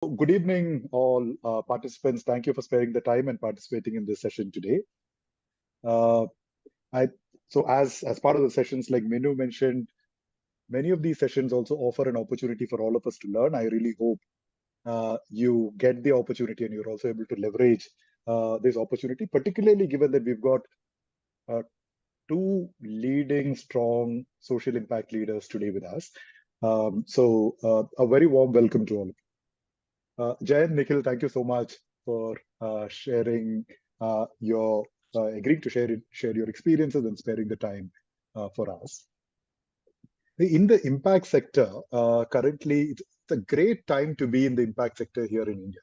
Good evening, all participants. Thank you for sparing the time and participating in this session today. Uh, I as part of the sessions, like Minu mentioned, many of these sessions also offer an opportunity for all of us to learn. I really hope you get the opportunity and you're also able to leverage this opportunity, particularly given that we've got uh, two leading, strong social impact leaders today with us. A very warm welcome to all of you. Jayant, Nikhil, thank you so much for sharing your agreeing to share your experiences and sparing the time for us. In the impact sector, currently it's a great time to be in the impact sector here in India,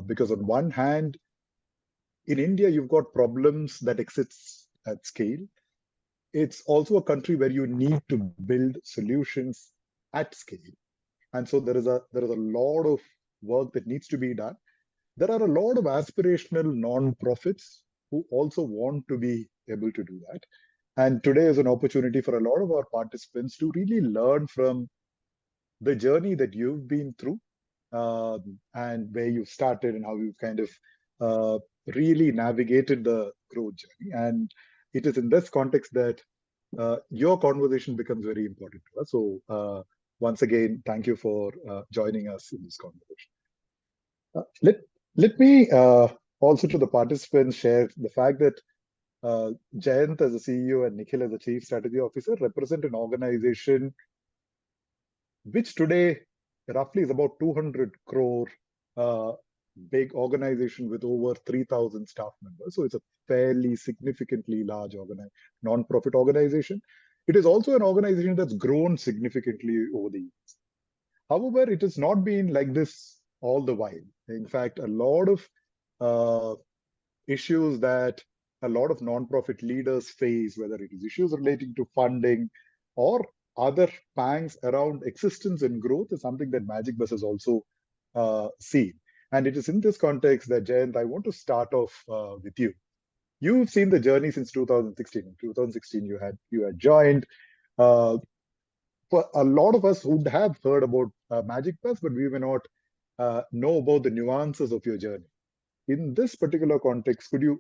because on one hand, in India you've got problems that exist at scale. It's also a country where you need to build solutions at scale, and so there is a lot of work that needs to be done. There are a lot of aspirational non-profits who also want to be able to do that. And today is an opportunity for a lot of our participants to really learn from the journey that you've been through, and where you started and how you've kind of really navigated the growth journey. And it is in this context that your conversation becomes very important to us. So once again, thank you for joining us in this conversation. Let me also to the participants share the fact that Jayant as a CEO and Nikhil as a Chief Strategy Officer represent an organization which today roughly is about 200 crore big organization with over 3,000 staff members. So it's a fairly significantly large non-profit organization. It is also an organization that's grown significantly over the years. However, it has not been like this all the while. In fact, a lot of issues that a lot of non-profit leaders face, whether it is issues relating to funding or other pangs around existence and growth, is something that Magic Bus has also seen. And it is in this context that, Jayant, I want to start off with you. You've seen the journey since 2016. In 2016, you had joined. For a lot of us would have heard about Magic Bus, but we may not know about the nuances of your journey. In this particular context, could you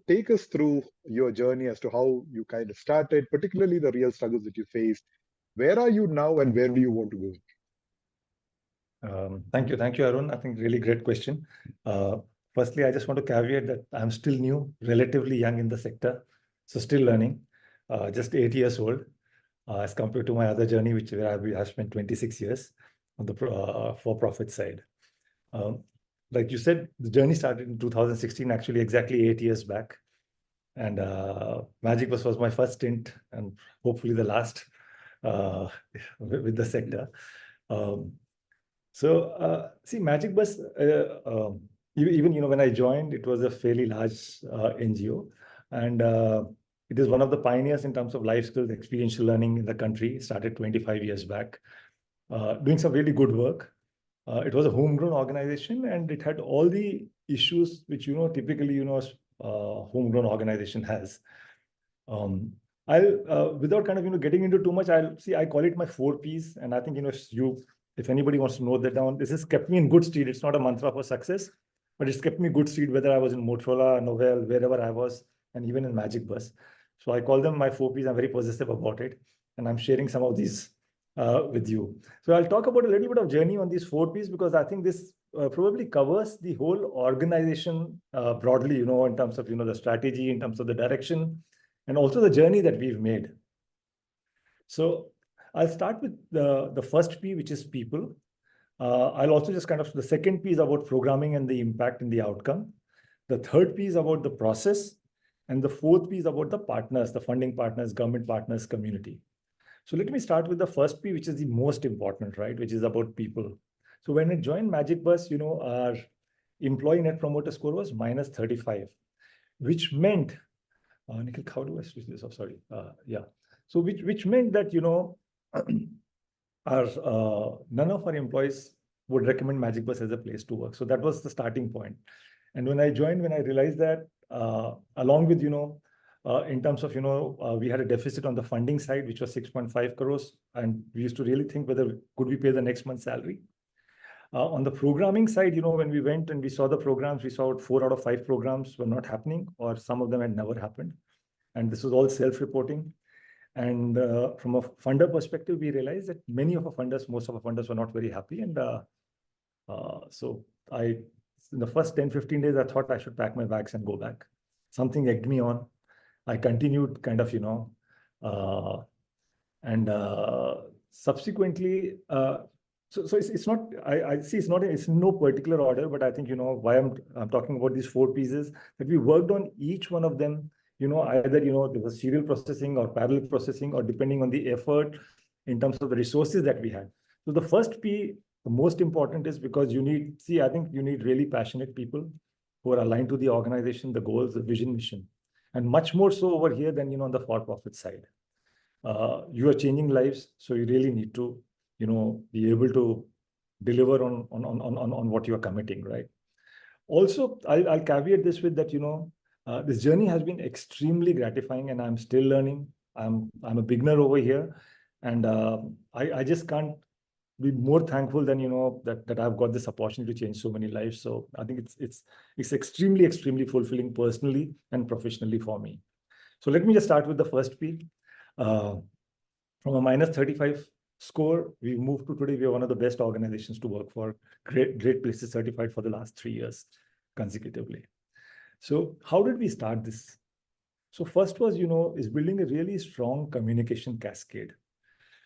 take us through your journey as to how you kind of started, particularly the real struggles that you faced? Where are you now, and where do you want to go? Thank you, Arun. I think really great question. Firstly, I just want to caveat that I'm still new, relatively young in the sector, so still learning, just 8 years old, as compared to my other journey, which I've spent 26 years on the for-profit side. Like you said, the journey started in 2016, actually exactly 8 years back. And Magic Bus was my first stint and hopefully the last with the sector. See, Magic Bus, even when I joined, it was a fairly large NGO, and it is one of the pioneers in terms of life skills, experiential learning in the country. It started 25 years back, doing some really good work. It was a homegrown organization, and it had all the issues which typically homegrown organization has. I'll without kind of getting into too much, I call it my 4 Ps, and I think if anybody wants to note that down, this has kept me in good stead. It's not a mantra for success, but it's kept me good stead, whether I was in Motorola, Novell, wherever I was, and even in Magic Bus. So I call them my 4 Ps. I'm very possessive about it, and I'm sharing some of these with you. So I'll talk about a little bit of journey on these 4 Ps, because I think this probably covers the whole organization broadly, in terms of, the strategy, in terms of the direction, and also the journey that we've made. So I'll start with the first P, which is people. I'll also just the second P is about programming and the impact and the outcome. The third P is about the process. And the fourth P is about the partners, the funding partners, government partners, community. So let me start with the first P, which is the most important, right? Which is about people. So when I joined Magic Bus, our employee net promoter score was -35, which meant, Nikhil, how do I switch this off? Sorry. Yeah. So which meant that, none of our employees would recommend Magic Bus as a place to work. So that was the starting point. And when I joined, when I realized that, along with, in terms of, we had a deficit on the funding side, which was 6.5 crores. And we used to really think whether could we pay the next month's salary. On the programming side, when we went and we saw the programs, we saw 4 out of 5 programs were not happening, or some of them had never happened. And this was all self-reporting. And from a funder perspective, we realized that most of our funders were not very happy. And so in the first 10, 15 days, I thought I should pack my bags and go back. Something egged me on. I continued kind of, and subsequently, so it's not, I see it's in no particular order, but I think, why I'm talking about these 4 pieces, that we worked on each one of them, either, there was serial processing or parallel processing, or depending on the effort in terms of the resources that we had. So the first P, the most important, is because I think you need really passionate people who are aligned to the organization, the goals, the vision, mission, and much more so over here than, on the for-profit side. You are changing lives, so you really need to, be able to deliver on what you are committing, right? Also, I'll caveat this with that, this journey has been extremely gratifying, and I'm still learning. I'm a beginner over here, and I just can't be more thankful than, that I've got this opportunity to change so many lives. So I think it's extremely fulfilling personally and professionally for me. So let me just start with the first P. From a -35 score, we moved to today, we are one of the best organizations to work for, great places certified for the last 3 years consecutively. So how did we start this? So first was, is building a really strong communication cascade.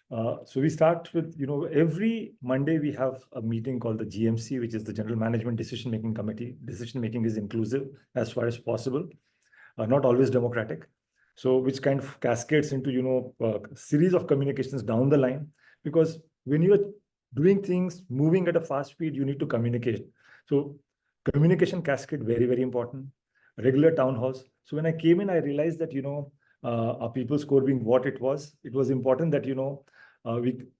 So we start with, every Monday we have a meeting called the GMC, which is the General Management Decision-Making Committee. Decision-making is inclusive as far as possible, not always democratic. So which kind of cascades into, a series of communications down the line, because when you're doing things, moving at a fast speed, you need to communicate. So communication cascade, very, very important. Regular town halls. So when I came in, I realized that, our people score being what it was important that,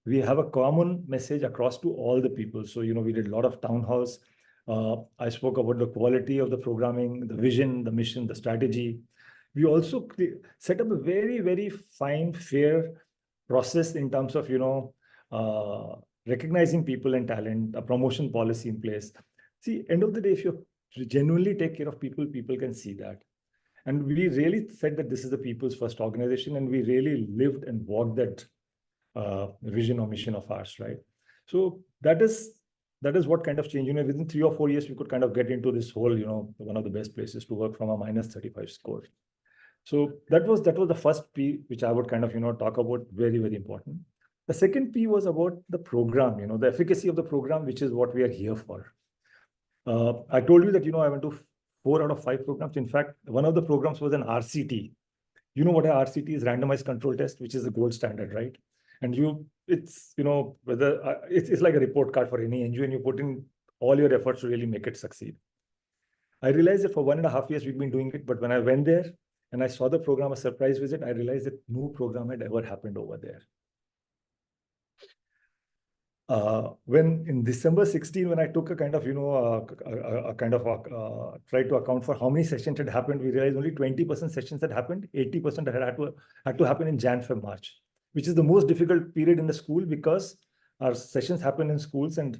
we have a common message across to all the people. So, we did a lot of town halls. I spoke about the quality of the programming, the vision, the mission, the strategy. We also set up a very, very fine, fair process in terms of, recognizing people and talent, a promotion policy in place. See, end of the day, if you genuinely take care of people, people can see that. And we really said that this is the people's first organization, and we really lived and walked that vision or mission of ours, right? So that is what kind of change, within 3 or 4 years, we could kind of get into this whole, one of the best places to work from a -35 score. So that was the first P, which I would kind of, talk about, very, very important. The second P was about the program, the efficacy of the program, which is what we are here for. I told you that, I went to 4 out of 5 programs. In fact, one of the programs was an RCT. You know what an RCT is? Randomized control test, which is the gold standard, right? And it's like a report card for any NGO, and you put in all your efforts to really make it succeed. I realized that for 1.5 years we've been doing it, but when I went there and I saw the program, a surprise visit, I realized that no program had ever happened over there. When in December 16, when I took a kind of, tried to account for how many sessions had happened, we realized only 20% sessions had happened, 80% had to happen in Jan, Feb, March, which is the most difficult period in the school, because our sessions happen in schools, and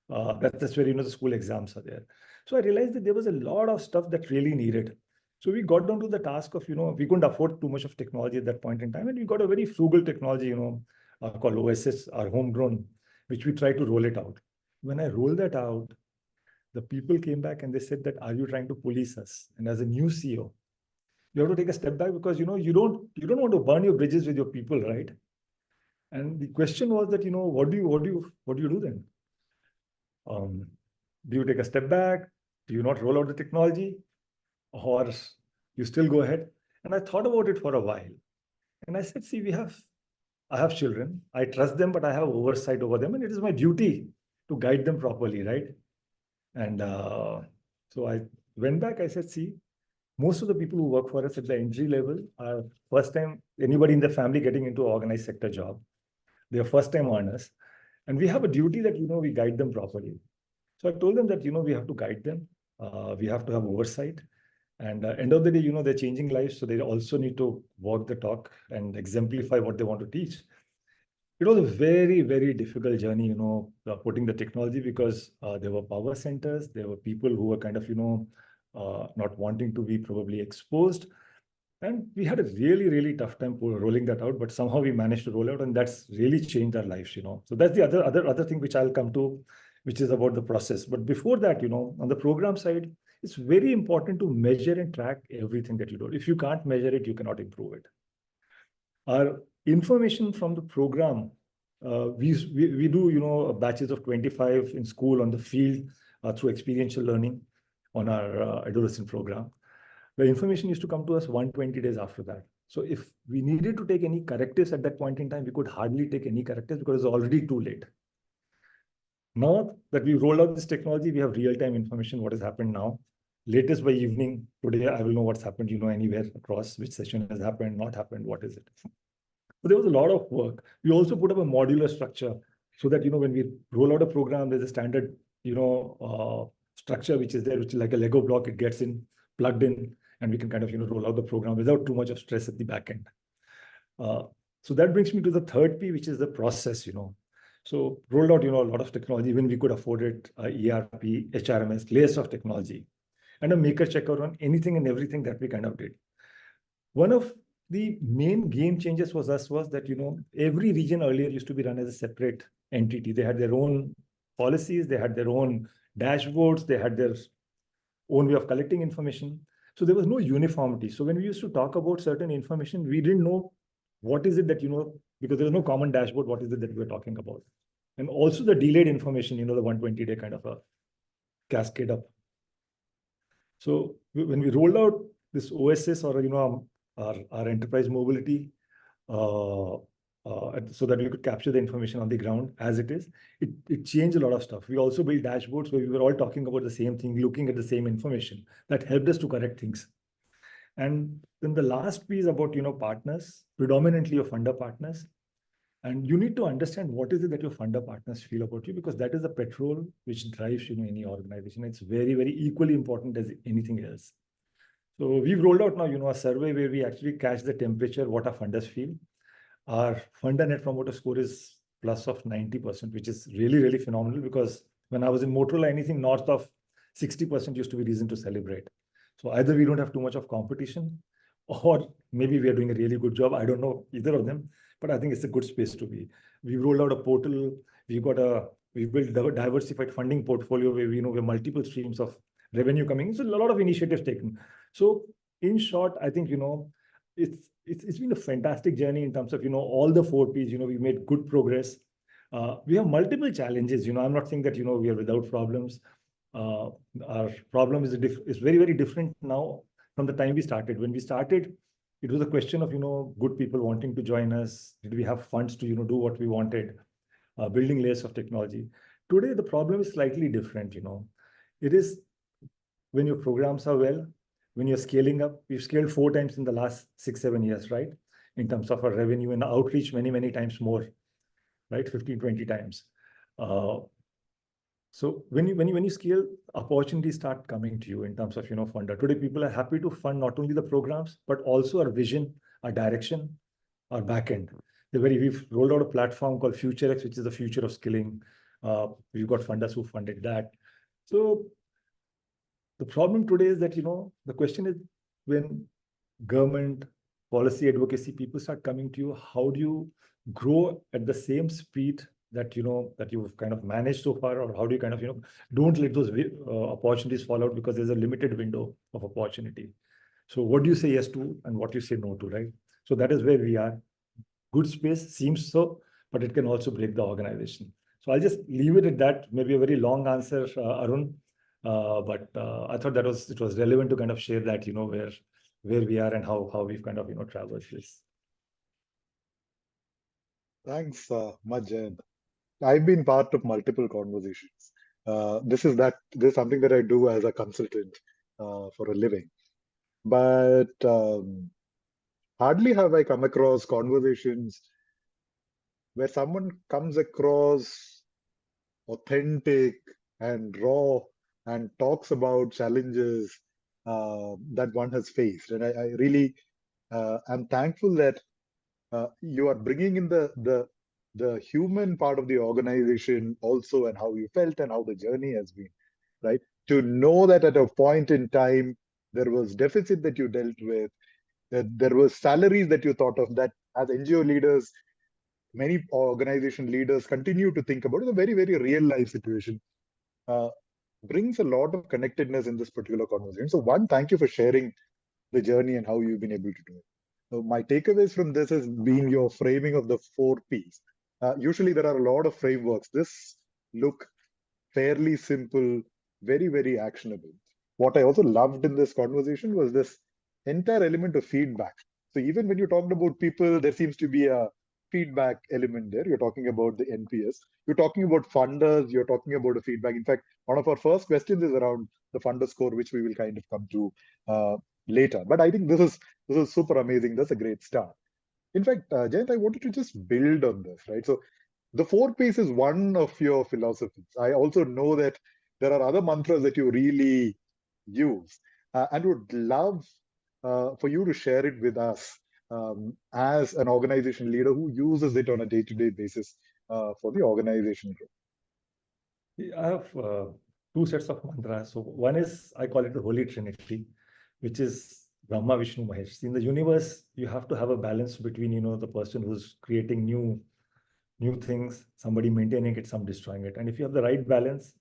that's where, the school exams are there. So I realized that there was a lot of stuff that really needed. So we got down to the task of, we couldn't afford too much of technology at that point in time, and we got a very frugal technology, called OSS, our homegrown, which we tried to roll it out. When I rolled that out, the people came back and they said that, are you trying to police us? And as a new CEO, you have to take a step back, because, you don't want to burn your bridges with your people, right? And the question was that, what do you do then? Do you take a step back? Do you not roll out the technology? Or you still go ahead? And I thought about it for a while. And I said, see, I have children. I trust them, but I have oversight over them. And it is my duty to guide them properly, right? And so I went back. I said, see, most of the people who work for us at the entry level are first time, anybody in the family getting into an organized sector job. They are first time earners. And we have a duty that, we guide them properly. So I told them that, we have to guide them. We have to have oversight. And end of the day, they're changing lives. So they also need to walk the talk and exemplify what they want to teach. It was a very, very difficult journey, putting the technology, because there were power centers, there were people who were kind of, not wanting to be probably exposed. And we had a really, really tough time rolling that out, but somehow we managed to roll out, and that's really changed our lives, So that's the other thing which I'll come to, which is about the process. But before that, on the program side, it's very important to measure and track everything that you do. If you can't measure it, you cannot improve it. Our information from the program, we do, batches of 25 in school, on the field, through experiential learning on our adolescent program. The information used to come to us 120 days after that. So if we needed to take any correctives at that point in time, we could hardly take any correctives because it's already too late. Now that we rolled out this technology, we have real-time information, what has happened now. Latest by evening, today, I will know what's happened, anywhere across, which session has happened, not happened, what is it. But there was a lot of work. We also put up a modular structure so that, when we roll out a program, there's a standard, structure which is there, which is like a Lego block. It gets in, plugged in, and we can kind of, roll out the program without too much of stress at the back end. So that brings me to the third P, which is the process, So rolled out, a lot of technology when we could afford it, ERP, HRMS, layers of technology, and a maker checker on anything and everything that we kind of did. One of the main game changers was that, every region earlier used to be run as a separate entity. They had their own policies, they had their own dashboards, they had their own way of collecting information. So there was no uniformity. So when we used to talk about certain information, we didn't know what is it that, because there was no common dashboard, what is it that we were talking about? And also the delayed information, the 120-day kind of a cascade up. So when we rolled out this OSS, or, our enterprise mobility, so that we could capture the information on the ground as it is, it changed a lot of stuff. We also built dashboards where we were all talking about the same thing, looking at the same information. That helped us to correct things. And then the last piece about, partners, predominantly your funder partners. And you need to understand what is it that your funder partners feel about you, because that is the petrol which drives, any organization. It's very, very equally important as anything else. So we've rolled out now, a survey where we actually catch the temperature, what our funders feel. Our funder net promoter score is plus of 90%, which is really, really phenomenal, because when I was in Motorola, anything north of 60% used to be reason to celebrate. So either we don't have too much of competition, or maybe we are doing a really good job. I don't know either of them, but I think it's a good space to be. We rolled out a portal. We've built a diversified funding portfolio where we know we have multiple streams of revenue coming. So a lot of initiatives taken. So in short, I think, it's been a fantastic journey in terms of, all the 4 Ps, we made good progress. We have multiple challenges, I'm not saying that, we are without problems. Our problem is very, very different now from the time we started. When we started, it was a question of, good people wanting to join us. Did we have funds to, do what we wanted? Building layers of technology. Today, the problem is slightly different, It is when your programs are well, when you're scaling up. We've scaled 4 times in the last 6-7 years, right? In terms of our revenue and outreach, many, many times more, right? 15, 20 times. So when you scale, opportunities start coming to you in terms of, funder. Today, people are happy to fund not only the programs, but also our vision, our direction, our backend. We've rolled out a platform called FutureX, which is the future of skilling. We've got funders who funded that. So the problem today is that, the question is, when government, policy, advocacy, people start coming to you, how do you grow at the same speed that, that you've kind of managed so far? Or how do you kind of, don't let those opportunities fall out, because there's a limited window of opportunity. So what do you say yes to and what you say no to, right? So that is where we are. Good space seems so, but it can also break the organization. So I'll just leave it at that. Maybe a very long answer, Arun. But I thought it was relevant to kind of share that, where we are and how we've kind of, traversed this. Thanks, much, Jayant. I've been part of multiple conversations. This is something that I do as a consultant for a living. But hardly have I come across conversations where someone comes across authentic and raw and talks about challenges that one has faced. And I really am thankful that you are bringing in the the human part of the organization also, and how you felt and how the journey has been, right? To know that at a point in time, there was deficit that you dealt with, that there was salaries that you thought of, that as NGO leaders, many organization leaders continue to think about. It's a very, very real life situation. Uh, Brings a lot of connectedness in this particular conversation. So one, thank you for sharing the journey and how you've been able to do it. So my takeaways from this has been your framing of the 4 Ps. Usually there are a lot of frameworks. This look fairly simple, very, very actionable. What I also loved in this conversation was this entire element of feedback. So even when you talked about people, there seems to be a feedback element there. You're talking about the NPS. You're talking about funders. You're talking about a feedback. In fact, one of our first questions is around the funder score, which we will kind of come to later. But I think this is super amazing. That's a great start. In fact, Jayant, I wanted to just build on this, right? So the 4 Ps is one of your philosophies. I also know that there are other mantras that you really use, and would love for you to share it with us as an organization leader who uses it on a day-to-day basis for the organization growth. I have two sets of mantras. So one is, I call it the Holy Trinity, which is Brahma, Vishnu, Mahesh. See, in the universe, you have to have a balance between, the person who's creating new things, somebody maintaining it, some destroying it. And if you have the right balance,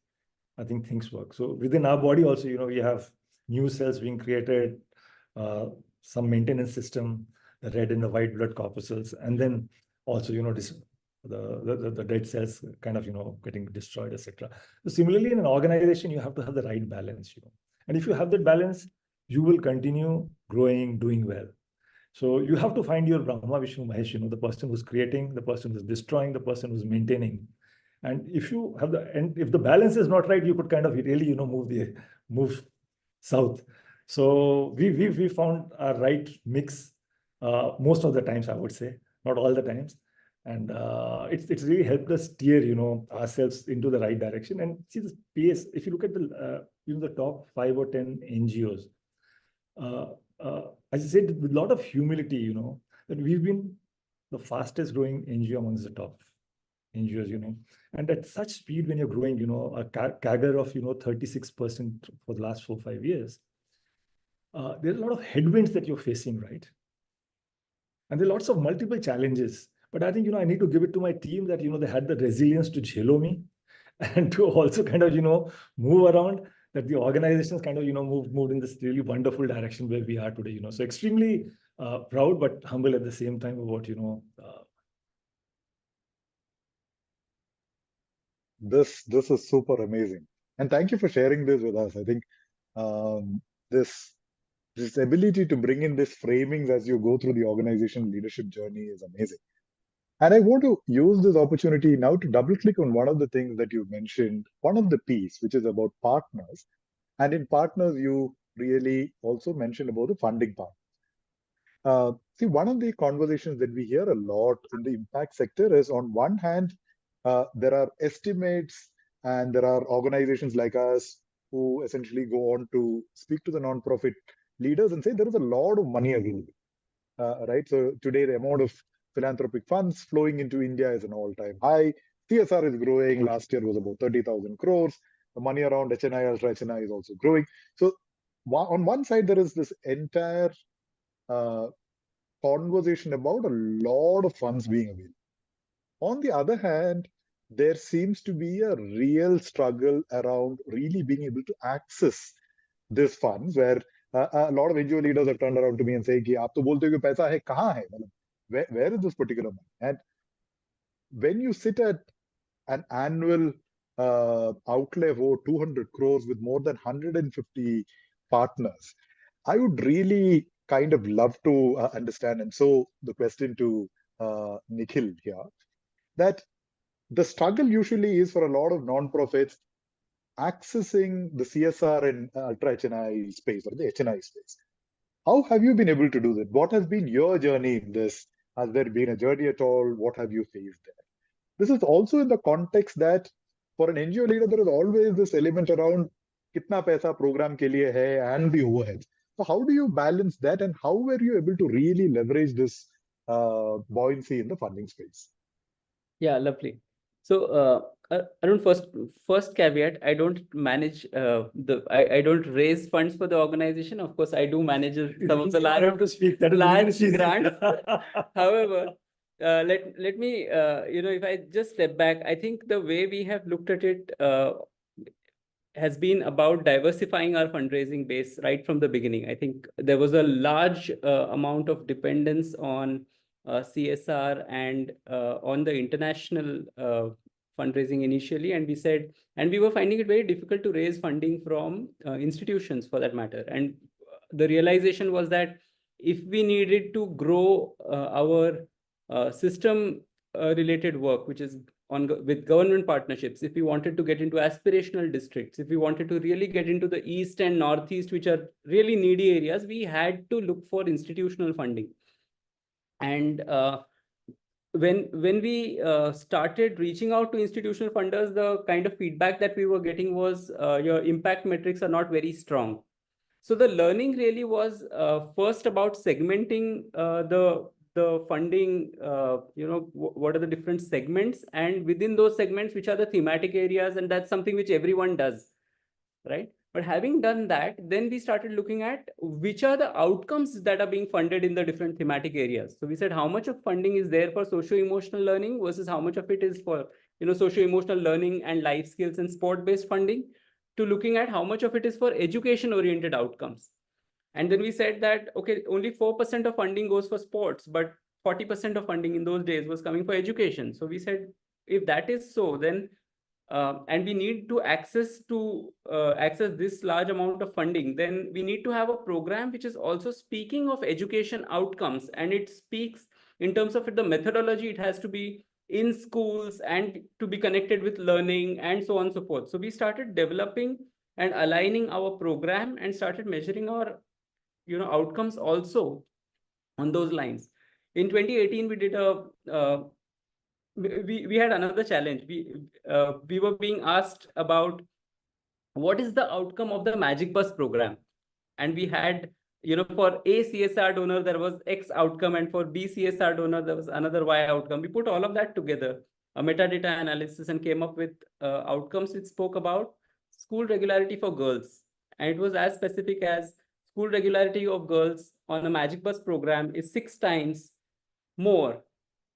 I think things work. So within our body also, we have new cells being created, some maintenance system, the red and the white blood corpuscles, and then also, the dead cells kind of, getting destroyed, etc. So similarly, in an organization, you have to have the right balance, And if you have that balance, you will continue growing, doing well. So you have to find your Brahma, Vishnu, Mahesh, the person who's creating, the person who's destroying, the person who's maintaining. And if you have and if the balance is not right, you could kind of really, move south. So we found a right mix most of the times, I would say, not all the times. And it's really helped us steer, ourselves into the right direction. And see the pace. If you look at the top 5 or 10 NGOs, as I said, with a lot of humility, that we've been the fastest growing NGO amongst the top NGOs, and at such speed when you're growing, a CAGR of, 36% for the last 4-5 years, there are a lot of headwinds that you're facing, right? And there are lots of multiple challenges. But I think, I need to give it to my team that, they had the resilience to jello me and to also kind of, move around, that the organizations kind of, moved in this really wonderful direction where we are today, So extremely proud, but humble at the same time about, This is super amazing, and thank you for sharing this with us. I think this ability to bring in this framings as you go through the organization leadership journey is amazing. And I want to use this opportunity now to double click on one of the things that you mentioned, one of the P's, which is about partners. And in partners, you really also mentioned about the funding part. See, one of the conversations that we hear a lot in the impact sector is, on one hand, there are estimates and there are organizations like us who essentially go on to speak to the nonprofit leaders and say there is a lot of money available, right? So today, the amount of philanthropic funds flowing into India is an all-time high. CSR is growing. Last year was about 30,000 crores. The money around HNI, Ultra HNI is also growing. So on one side, there is this entire uh, conversation about a lot of funds being available. On the other hand, there seems to be a real struggle around really being able to access these funds, where a lot of NGO leaders have turned around to me and say, "कि आप तो बोलते हो कि पैसा है, कहाँ है? मतलब, where is this particular money?" And when you sit at an annual outlay of over 200 crores with more than 150 partners, I would really kind of love to understand. And so the question to Nikhil here, that the struggle usually is for a lot of nonprofits accessing the CSR and Ultra HNI space, or the HNI space. How have you been able to do that? What has been your journey in this? Has there been a journey at all? What have you faced there? This is also in the context that for an NGO leader, there is always this element around kitna paisa program ke liye hai and the overheads. So how do you balance that, and how were you able to really leverage this buoyancy in the funding space? Yeah, lovely. So, Arun, first caveat, I don't manage I don't raise funds for the organization. Of course, I do manage some of the I have to speak. That is large really easy. grants. However, let me if I just step back, I think the way we have looked at it has been about diversifying our fundraising base right from the beginning. I think there was a large amount of dependence on CSR and on the international fundraising initially. And we said, and we were finding it very difficult to raise funding from institutions for that matter. And the realization was that if we needed to grow our system related work, which is with government partnerships, if we wanted to get into aspirational districts, if we wanted to really get into the East and Northeast, which are really needy areas, we had to look for institutional funding. And when we started reaching out to institutional funders, the kind of feedback that we were getting was your impact metrics are not very strong. So the learning really was first about segmenting the funding, what are the different segments, and within those segments, which are the thematic areas, and that's something which everyone does, right? But having done that, then we started looking at which are the outcomes that are being funded in the different thematic areas. So we said how much of funding is there for socio-emotional learning versus how much of it is for socio-emotional learning and life skills and sport-based funding, to looking at how much of it is for education-oriented outcomes. And then we said that, okay, only 4% of funding goes for sports, but 40% of funding in those days was coming for education. So we said, if that is so, then and we need to access this large amount of funding, then we need to have a program which is also speaking of education outcomes, and it speaks in terms of the methodology. It has to be in schools and to be connected with learning and so on and so forth. So we started developing and aligning our program and started measuring our outcomes also on those lines. In 2018, we did we had another challenge. We were being asked about what is the outcome of the Magic Bus program, and we had, for A CSR donor there was X outcome, and for B CSR donor there was another Y outcome. We put all of that together, a metadata analysis, and came up with outcomes which spoke about school regularity for girls, and it was as specific as school regularity of girls on a Magic Bus program is 6 times more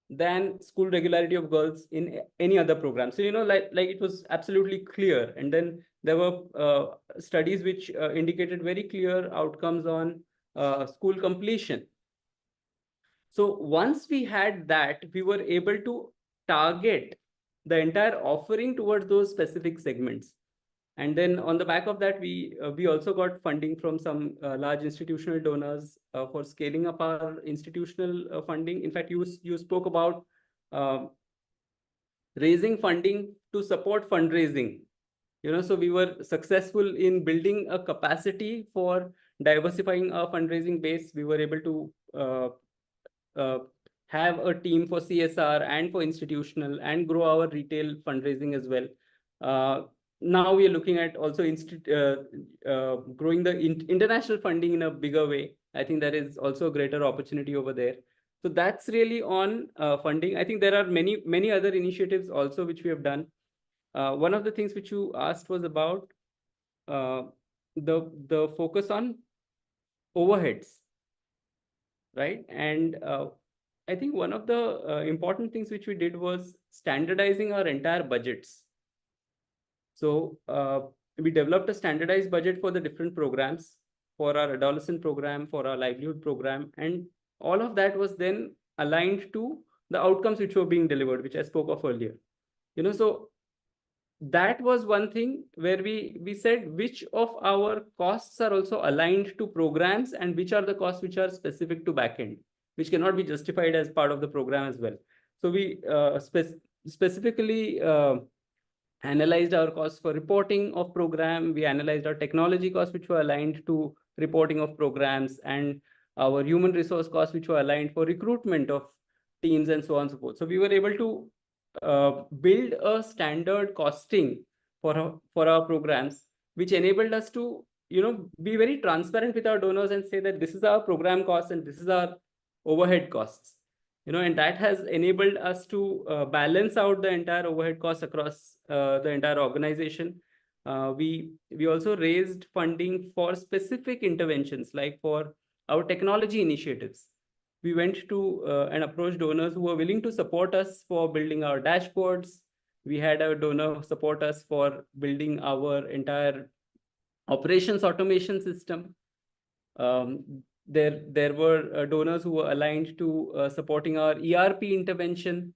than school regularity of girls in any other program. So, like it was absolutely clear. And then there were studies which indicated very clear outcomes on school completion. So once we had that, we were able to target the entire offering towards those specific segments. And then on the back of that, we also got funding from some large institutional donors for scaling up our institutional funding. In fact, you spoke about raising funding to support fundraising. So we were successful in building a capacity for diversifying our fundraising base. We were able to have a team for CSR and for institutional, and grow our retail fundraising as well. Now we are looking at also growing the international funding in a bigger way. I think there is also a greater opportunity over there. So that's really on funding. I think there are many other initiatives also which we have done. One of the things which you asked was about the focus on overheads, right? And I think one of the important things which we did was standardizing our entire budgets. So we developed a standardized budget for the different programs, for our adolescent program, for our livelihood program, and all of that was then aligned to the outcomes which were being delivered, which I spoke of earlier. So that was one thing where we said which of our costs are also aligned to programs, and which are the costs which are specific to backend, which cannot be justified as part of the program as well. So we specifically analyzed our costs for reporting of program. We analyzed our technology costs, which were aligned to reporting of programs, and our human resource costs, which were aligned for recruitment of teams, and so on and so forth. So we were able to build a standard costing for our programs, which enabled us to be very transparent with our donors and say that this is our program costs and this is our overhead costs. and that has enabled us to balance out the entire overhead costs across the entire organization. We also raised funding for specific interventions, like for our technology initiatives. We went to and approached donors who were willing to support us for building our dashboards. We had a donor support us for building our entire operations automation system. There were donors who were aligned to supporting our ERP intervention.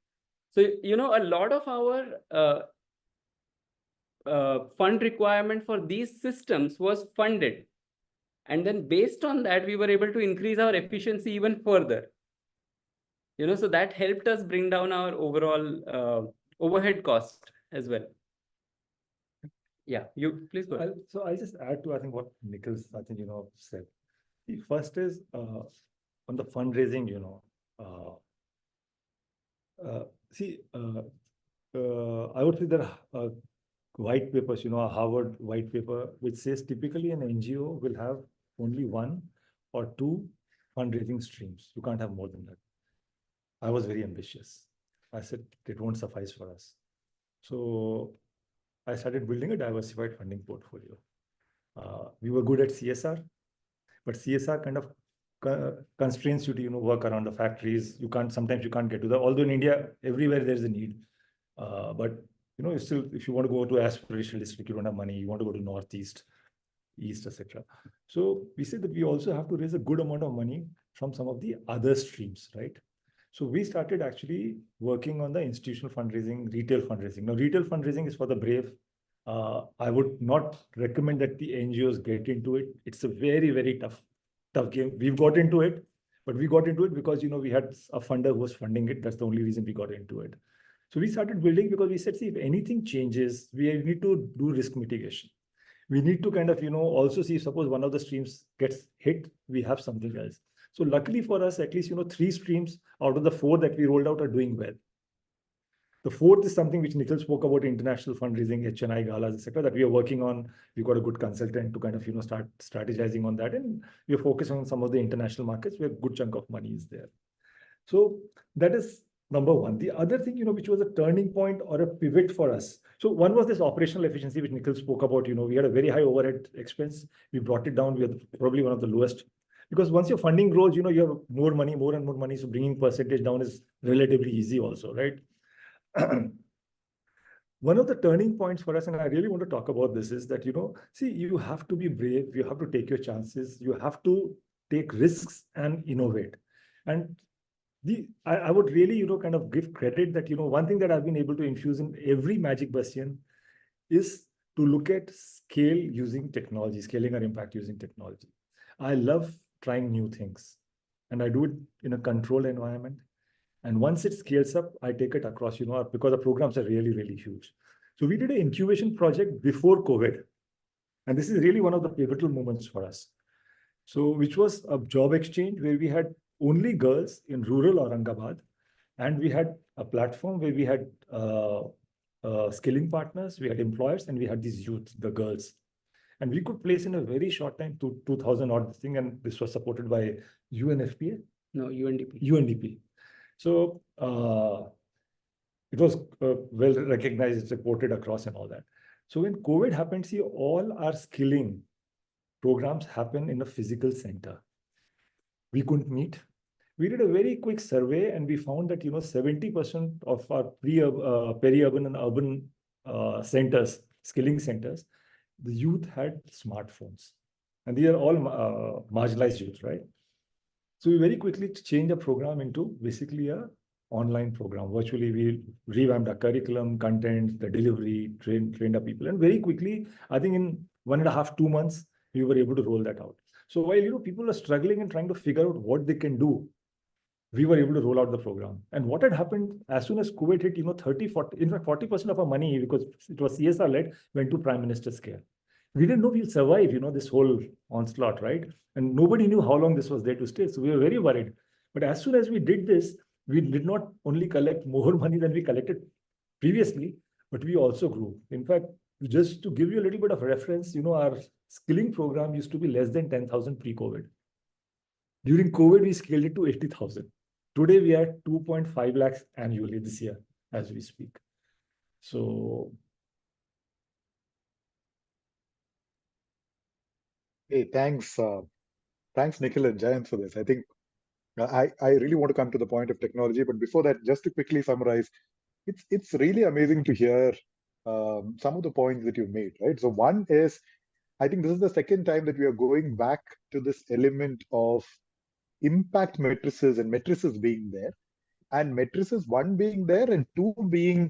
So, a lot of our fund requirement for these systems was funded. And then based on that, we were able to increase our efficiency even further. So that helped us bring down our overall overhead cost as well. Yeah, you please go ahead. So I just add to, I think, what Nikhil's, said. The first is on the fundraising, I would say there are white papers, a Harvard white paper, which says typically an NGO will have only 1 or 2 fundraising streams. You can't have more than that. I was very ambitious. I said it won't suffice for us. So I started building a diversified funding portfolio. We were good at CSR, but CSR kind of constrains you to work around the factories. Sometimes you can't get to although in India everywhere there's a need, but still, if you want to go to aspirational district, you don't have money. You want to go to Northeast, East, etc. So we said that we also have to raise a good amount of money from some of the other streams, right? So we started actually working on the institutional fundraising, retail fundraising. Now, retail fundraising is for the brave. I would not recommend that the NGOs get into it. It's a very, very tough game. We've got into it, but we got into it because, we had a funder who was funding it. That's the only reason we got into it. So we started building because we said, see, if anything changes, we need to do risk mitigation. We need to kind of, also see, suppose one of the streams gets hit, we have something else. So luckily for us, at least, 3 streams out of the 4 that we rolled out are doing well. The 4th is something which Nikhil spoke about, international fundraising, HNI galas, etc., that we are working on. We've got a good consultant to kind of, start strategizing on that. And we are focusing on some of the international markets where a good chunk of money is there. So that is number 1. The other thing, which was a turning point or a pivot for us. So one was this operational efficiency, which Nikhil spoke about. We had a very high overhead expense. We brought it down. We are probably one of the lowest. Because once your funding grows, you have more money, more and more money. So bringing percentage down is relatively easy also, right? One of the turning points for us, and I really want to talk about this, is that, see, you have to be brave. You have to take your chances. You have to take risks and innovate. And I would really, kind of give credit that, one thing that I've been able to infuse in every Magic Bastian is to look at scale using technology, scaling our impact using technology. I love trying new things, and I do it in a controlled environment. And once it scales up, I take it across, because the programs are really, really huge. So we did an incubation project before COVID. And this is really one of the pivotal moments for us. So which was a job exchange where we had only girls in rural Aurangabad. And we had a platform where we had skilling partners, we had employers, and we had these youth, the girls. And we could place in a very short time to 2,000 odd thing. And this was supported by UNFPA? No, UNDP. UNDP. So it was well recognized, it's reported across and all that. So when COVID happened, see, all our skilling programs happen in a physical center. We couldn't meet. We did a very quick survey and we found that, 70% of our peri-urban and urban centers, skilling centers, the youth had smartphones. And these are all marginalized youth, right? So we very quickly changed the program into basically a online program. Virtually, we revamped our curriculum, content, the delivery, trained our people. And very quickly, I think in 1.5, 2 months, we were able to roll that out. So while, people are struggling and trying to figure out what they can do, we were able to roll out the program. And what had happened as soon as COVID hit, 30, 40, in fact, 40% of our money, because it was CSR led, went to Prime Minister's care. We didn't know we'll survive, this whole onslaught, right? And nobody knew how long this was there to stay. So we were very worried. But as soon as we did this, we did not only collect more money than we collected previously, but we also grew. In fact, just to give you a little bit of reference, our skilling program used to be less than 10,000 pre-COVID. During COVID, we scaled it to 80,000 Today, we are at 2.5 lakhs annually this year as we speak. So, Hey, thanks, Nikhil and Jayant for this. I think I really want to come to the point of technology, but before that, just to quickly summarize, it's really amazing to hear some of the points that you've made, right? So one is, I think this is the second time that we are going back to this element of impact matrices and matrices being there, and matrices one being there and two being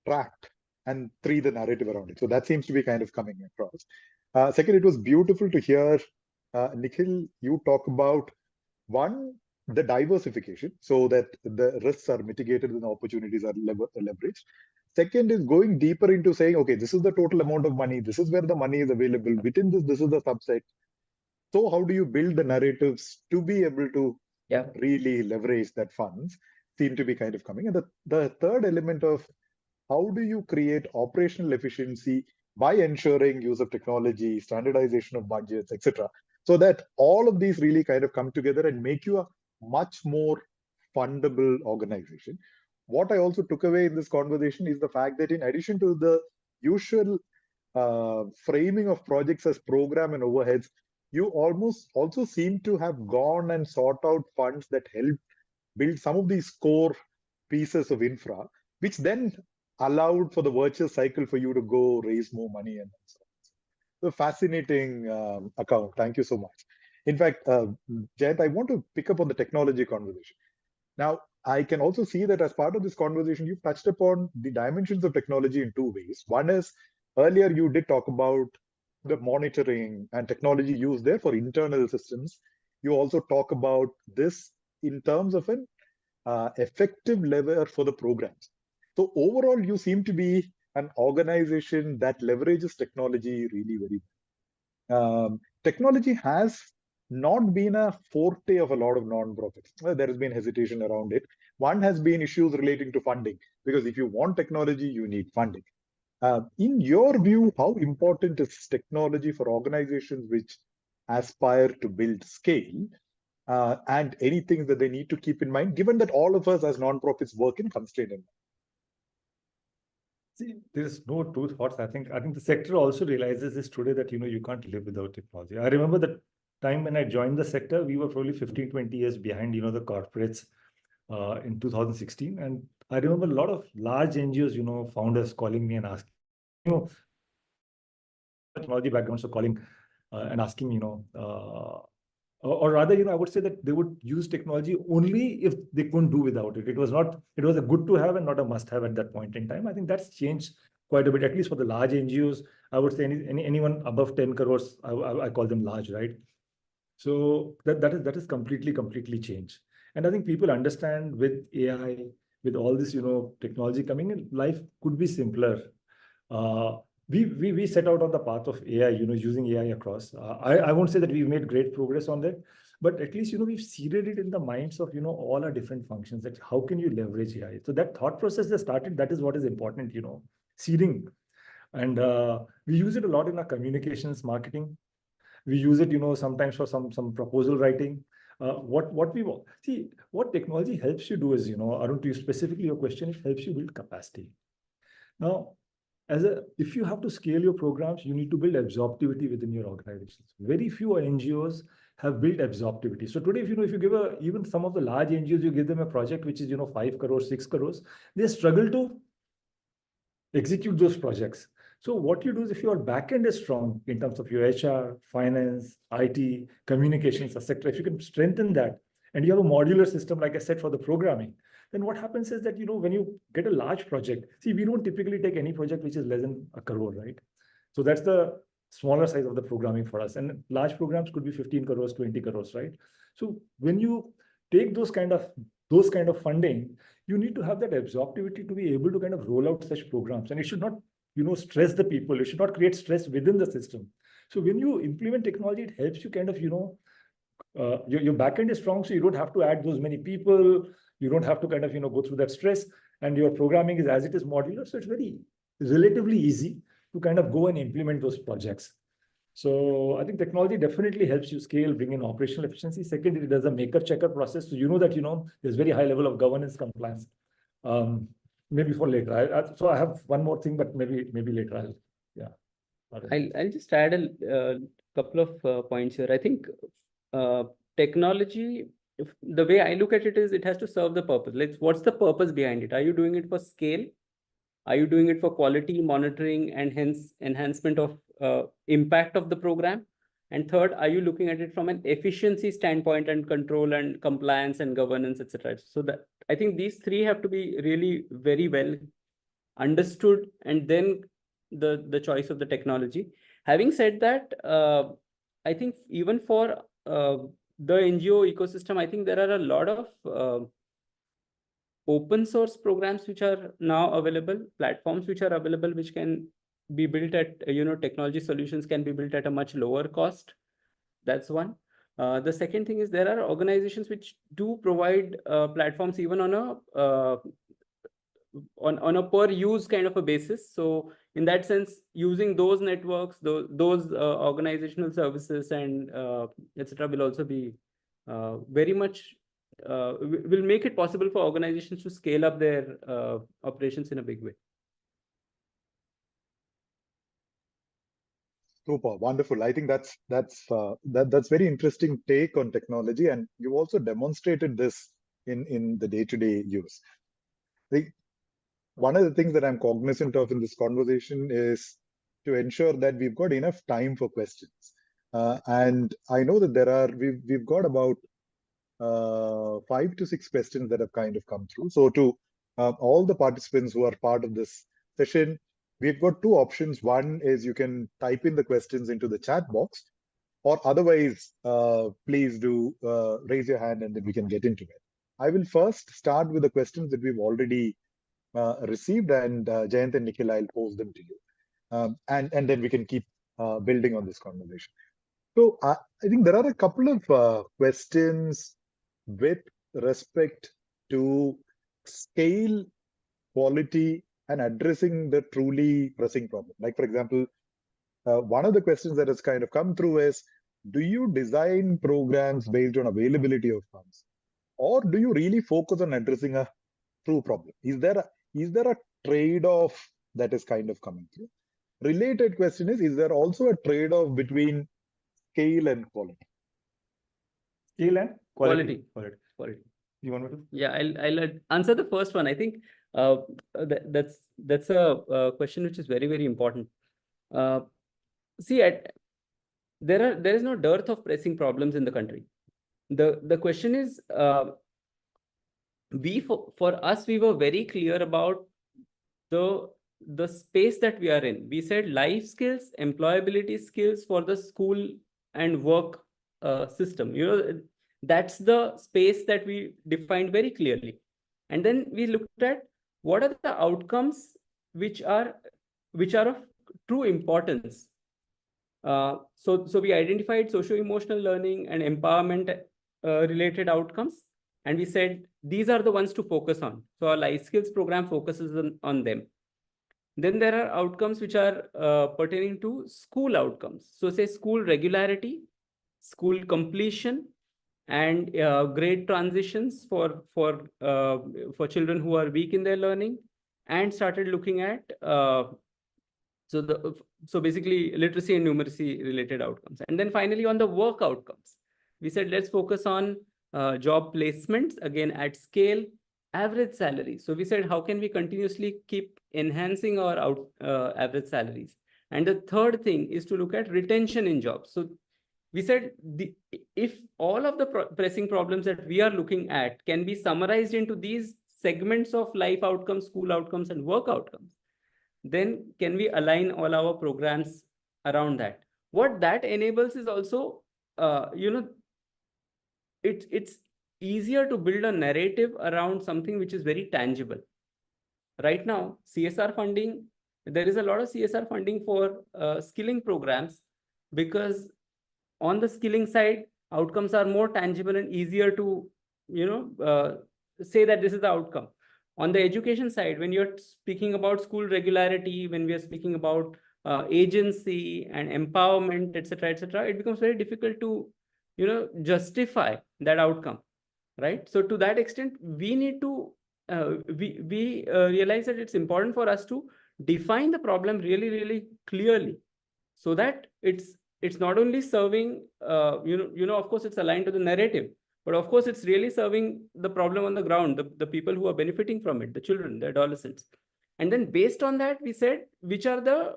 tracked, and three the narrative around it. So that seems to be kind of coming across. Second, it was beautiful to hear Nikhil, you talk about one, the diversification, so that the risks are mitigated and the opportunities are leveraged. Second is going deeper into saying, okay, this is the total amount of money, this is where the money is available. Within this is the subset. So how do you build the narratives to be able to really leverage that funds seem to be kind of coming. And the third element of how do you create operational efficiency by ensuring use of technology, standardization of budgets, etc., so that all of these really kind of come together and make you a much more fundable organization. What I also took away in this conversation is the fact that in addition to the usual framing of projects as program and overheads, you almost also seem to have gone and sought out funds that help build some of these core pieces of infra, which then allowed for the virtuous cycle for you to go raise more money and so on. So fascinating account. Thank you so much. In fact, Jayant, I want to pick up on the technology conversation. Now, I can also see that as part of this conversation, you've touched upon the dimensions of technology in two ways. One is, earlier you did talk about the monitoring and technology used there for internal systems. You also talk about this in terms of an effective lever for the programs. So overall, you seem to be an organization that leverages technology really very well. Technology has not been a forte of a lot of non-profits. There has been hesitation around it. One has been issues relating to funding, because if you want technology, you need funding. In your view, how important is technology for organizations which aspire to build scale, and anything that they need to keep in mind, given that all of us as non-profits work in constrained environment? see, there's no two thoughts. I think the sector also realizes this today that you can't live without technology. I remember the time when I joined the sector, we were probably 15, 20 years behind the corporates in 2016. And I remember a lot of large NGOs, founders calling me and asking, technology background, so calling and asking, or rather, I would say that they would use technology only if they couldn't do without it. It was a good to have and not a must have at that point in time. I think that's changed quite a bit, at least for the large NGOs. I would say anyone above 10 crores, I call them large, right? So that is completely changed. And I think people understand with AI, with all this, technology coming in, life could be simpler. We set out on the path of AI, using AI across. I won't say that we've made great progress on that, but at least, we've seeded it in the minds of, all our different functions, that how can you leverage AI? So that thought process that started, that is what is important, seeding. And we use it a lot in our communications, marketing. We use it, sometimes for some proposal writing. What technology helps you do is, Arun, to specifically your question, it helps you build capacity. Now, if you have to scale your programs, you need to build absorptivity within your organizations. Very few NGOs have built absorptivity. So today, if you give even some of the large NGOs, you give them a project which is 5 crores, 6 crores, they struggle to execute those projects. So what you do is, if your backend is strong in terms of your HR, finance, IT, communications, etc., if you can strengthen that, and you have a modular system, like I said, for the programming, then what happens is that, when you get a large project, see, we don't typically take any project which is less than 1 crore, right? So that's the smaller size of the programming for us. And large programs could be 15 crores, 20 crores, right? So when you take those kind of funding, you need to have that absorptivity to be able to kind of roll out such programs. And it should not, stress the people. It should not create stress within the system. So when you implement technology, it helps you kind of, your backend is strong, so you don't have to add those many people. You don't have to kind of, go through that stress, and your programming is as it is modular. So it's relatively easy to kind of go and implement those projects. So I think technology definitely helps you scale, bring in operational efficiency. Second, it does a maker-checker process. So you know that, there's very high level of governance compliance. Maybe for later. So I have one more thing, but maybe later I'll just add a couple of points here. I think technology, the way I look at it is it has to serve the purpose. What's the purpose behind it? Are you doing it for scale? Are you doing it for quality monitoring and hence enhancement of impact of the program? And third, are you looking at it from an efficiency standpoint and control and compliance and governance, etc.? So that I think these three have to be really very well understood, and then the choice of the technology. Having said that, I think even for the NGO ecosystem, I think there are a lot of open source programs which are now available, platforms which are available, which can be built at, technology solutions can be built at a much lower cost. That's one. The second thing is there are organizations which do provide platforms even on a per use kind of a basis. So in that sense, using those networks, those organizational services and etc. will also be very much will make it possible for organizations to scale up their operations in a big way. Super, wonderful. I think that's very interesting take on technology, and you also demonstrated this in the day-to-day use. One of the things that I'm cognizant of in this conversation is to ensure that we've got enough time for questions. And I know that we've got about 5 to 6 questions that have kind of come through. So to all the participants who are part of this session, we've got two options. One is you can type in the questions into the chat box, or otherwise, please do raise your hand and then we can get into it. I will first start with the questions that we've already received, and Jayant and Nikhil, I'll pose them to you. And then we can keep building on this conversation. So I think there are a couple of questions with respect to scale, quality, and addressing the truly pressing problem. Like, for example, one of the questions that has kind of come through is, do you design programs based on availability of funds? Or do you really focus on addressing a true problem? Is there a trade-off that is kind of coming through? Related question is there also a trade-off between scale and quality? Scale and quality. Quality. You want me to? Yeah, I'll answer the first one. I think that's a question which is very, very important. See, there is no dearth of pressing problems in the country. The question is, for us, we were very clear about the space that we are in. We said life skills, employability skills for the school and work system. That's the space that we defined very clearly. And then we looked at what are the outcomes which are of true importance. So we identified socio-emotional learning and empowerment related outcomes. And we said, these are the ones to focus on. So our life skills program focuses on them. Then there are outcomes which are pertaining to school outcomes. So say school regularity, school completion, and grade transitions for children who are weak in their learning, and started looking at so basically literacy and numeracy related outcomes. And then finally on the work outcomes, we said let's focus on job placements again at scale, average salary. So we said how can we continuously keep enhancing our average salaries? And the third thing is to look at retention in jobs. So we said if all of the pressing problems that we are looking at can be summarized into these segments of life outcomes, school outcomes, and work outcomes, then can we align all our programs around that? What that enables is also, it's easier to build a narrative around something which is very tangible. Right now, CSR funding, there is a lot of CSR funding for skilling programs, because on the skilling side, outcomes are more tangible and easier to, say that this is the outcome. On the education side, when you're speaking about school regularity, when we are speaking about agency and empowerment, etc., it becomes very difficult to, justify that outcome, right? So to that extent, we need to realize that it's important for us to define the problem really, really clearly, so that it's not only serving, of course, it's aligned to the narrative, but of course, it's really serving the problem on the ground, the people who are benefiting from it, the children, the adolescents. And then based on that, we said, which are the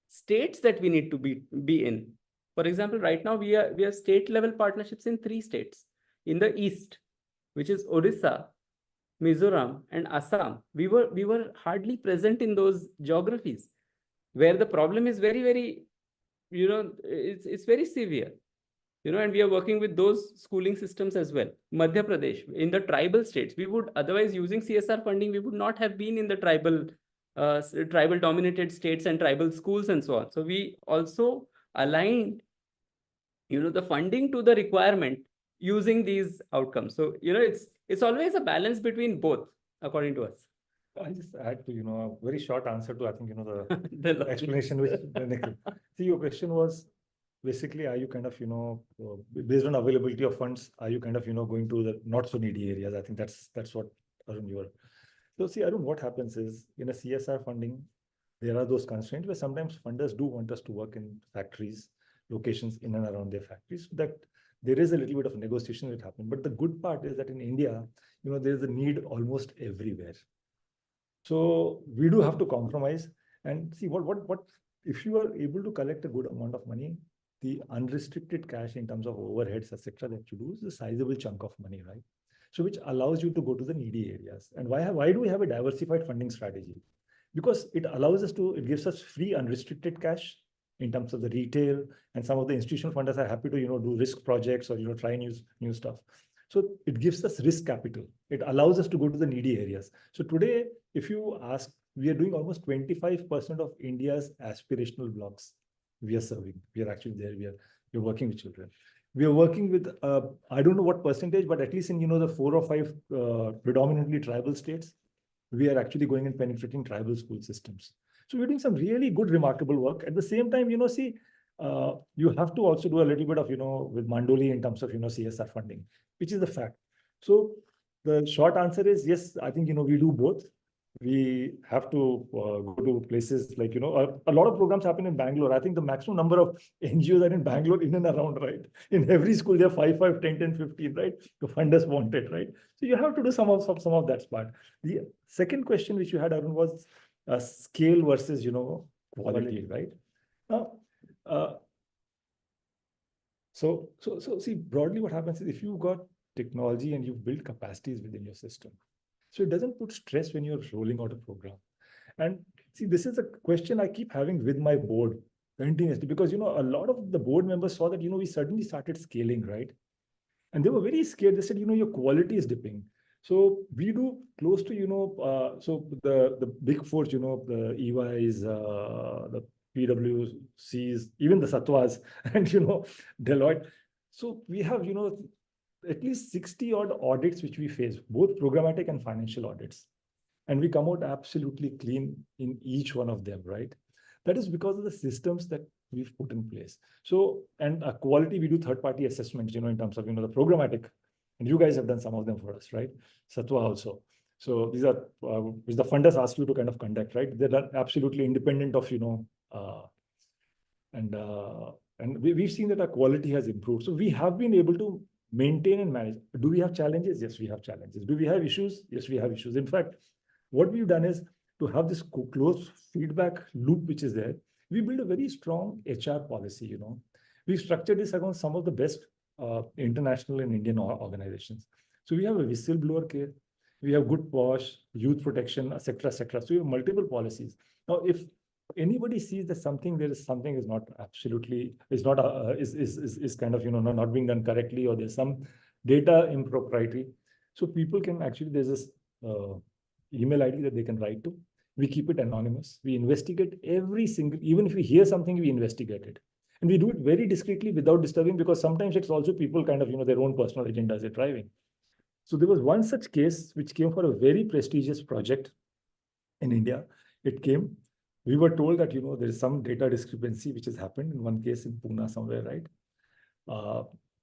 states that we need to be in. For example, right now, we have state level partnerships in 3 states in the East, which is Odisha, Mizoram, and Assam. We were hardly present in those geographies, where the problem is very, very, it's very severe, and we are working with those schooling systems as well. Madhya Pradesh, in the tribal states, we would otherwise, using CSR funding, we would not have been in the tribal dominated states and tribal schools and so on. So we also aligned, the funding to the requirement using these outcomes. So, it's always a balance between both, according to us. I'll just add to, a very short answer to, I think, The explanation which Nikhil. See, your question was basically, are you kind of, based on availability of funds, are you kind of, going to the not so needy areas? I think that's what, Arun, you were. So see, Arun, what happens is, in a CSR funding, there are those constraints where sometimes funders do want us to work in factories, locations in and around their factories, so that there is a little bit of negotiation that happens. But the good part is that in India, there's a need almost everywhere. So we do have to compromise and see what if you are able to collect a good amount of money, the unrestricted cash in terms of overheads, etc., that you do is a sizable chunk of money, right? So which allows you to go to the needy areas. And why do we have a diversified funding strategy? Because it allows us to, it gives us free unrestricted cash in terms of the retail, and some of the institutional funders are happy to, do risk projects or, try new stuff. So it gives us risk capital. It allows us to go to the needy areas. So today, if you ask, we are doing almost 25% of India's aspirational blocks. We are serving. We are actually there. We're working with children. We are working with, I don't know what percentage, but at least in, the 4 or 5 predominantly tribal states, we are actually going and penetrating tribal school systems. So we're doing some really good, remarkable work. At the same time, see, you have to also do a little bit of, with Mandoli in terms of, CSR funding, which is the fact. So the short answer is yes, I think, we do both. We have to go to places like, a lot of programs happen in Bangalore. I think the maximum number of NGOs are in Bangalore, in and around, right? In every school, there are 5, 10, 15, right? The funders want it, right? So you have to do some of that part. The second question which you had, Arun, was scale versus, quality, right? So see, broadly what happens is if you've got technology and you've built capacities within your system, so it doesn't put stress when you're rolling out a program. And see, this is a question I keep having with my board continuously, because, a lot of the board members saw that, we suddenly started scaling, right? And they were very scared. They said, your quality is dipping. So we do close to, so the big four, the EYs, the PwCs, even the Sattvas, and, Deloitte. So we have, at least 60 odd audits which we face, both programmatic and financial audits. And we come out absolutely clean in each one of them, right? That is because of the systems that we've put in place. So, and quality, we do third-party assessments, in terms of, the programmatic. And you guys have done some of them for us, right? Sattva also. So these are, which the funders ask you to kind of conduct, right? They're done absolutely independent of, and we've seen that our quality has improved. So we have been able to maintain and manage. Do we have challenges? Yes, we have challenges. Do we have issues? Yes, we have issues. In fact, what we've done is to have this close feedback loop, which is there. We build a very strong HR policy, We've structured this around some of the best international and Indian organizations. So we have a whistleblower care, we have good POSH, youth protection, etc., etc. So we have multiple policies. Now, if anybody sees that something is not absolutely, is not kind of, not being done correctly, or there's some data impropriety, so people can actually, there's this email ID that they can write to. We keep it anonymous. We investigate every single, even if we hear something, we investigate it. And we do it very discreetly without disturbing, because sometimes it's also people kind of, their own personal agendas are driving. So there was one such case which came for a very prestigious project in India. It came, we were told that, there is some data discrepancy which has happened in one case in Pune somewhere, right?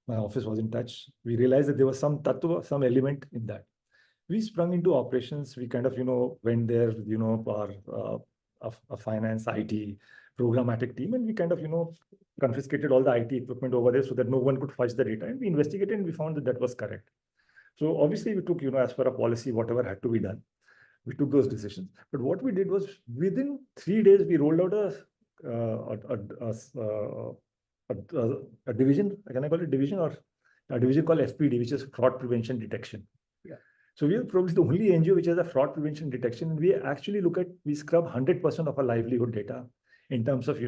My office was in touch. We realized that there was some tattva, some element in that. We sprung into operations. We kind of, went there, our finance, IT, programmatic team, and we kind of, confiscated all the IT equipment over there so that no one could fudge the data. And we investigated and we found that that was correct. So obviously we took, as per a policy, whatever had to be done. We took those decisions. But what we did was within 3 days, we rolled out a division, can I call it division, or a division called FPD, which is fraud prevention detection. Yeah. So we are probably the only NGO which has a fraud prevention detection. We actually we scrub 100% of our livelihood data in terms of,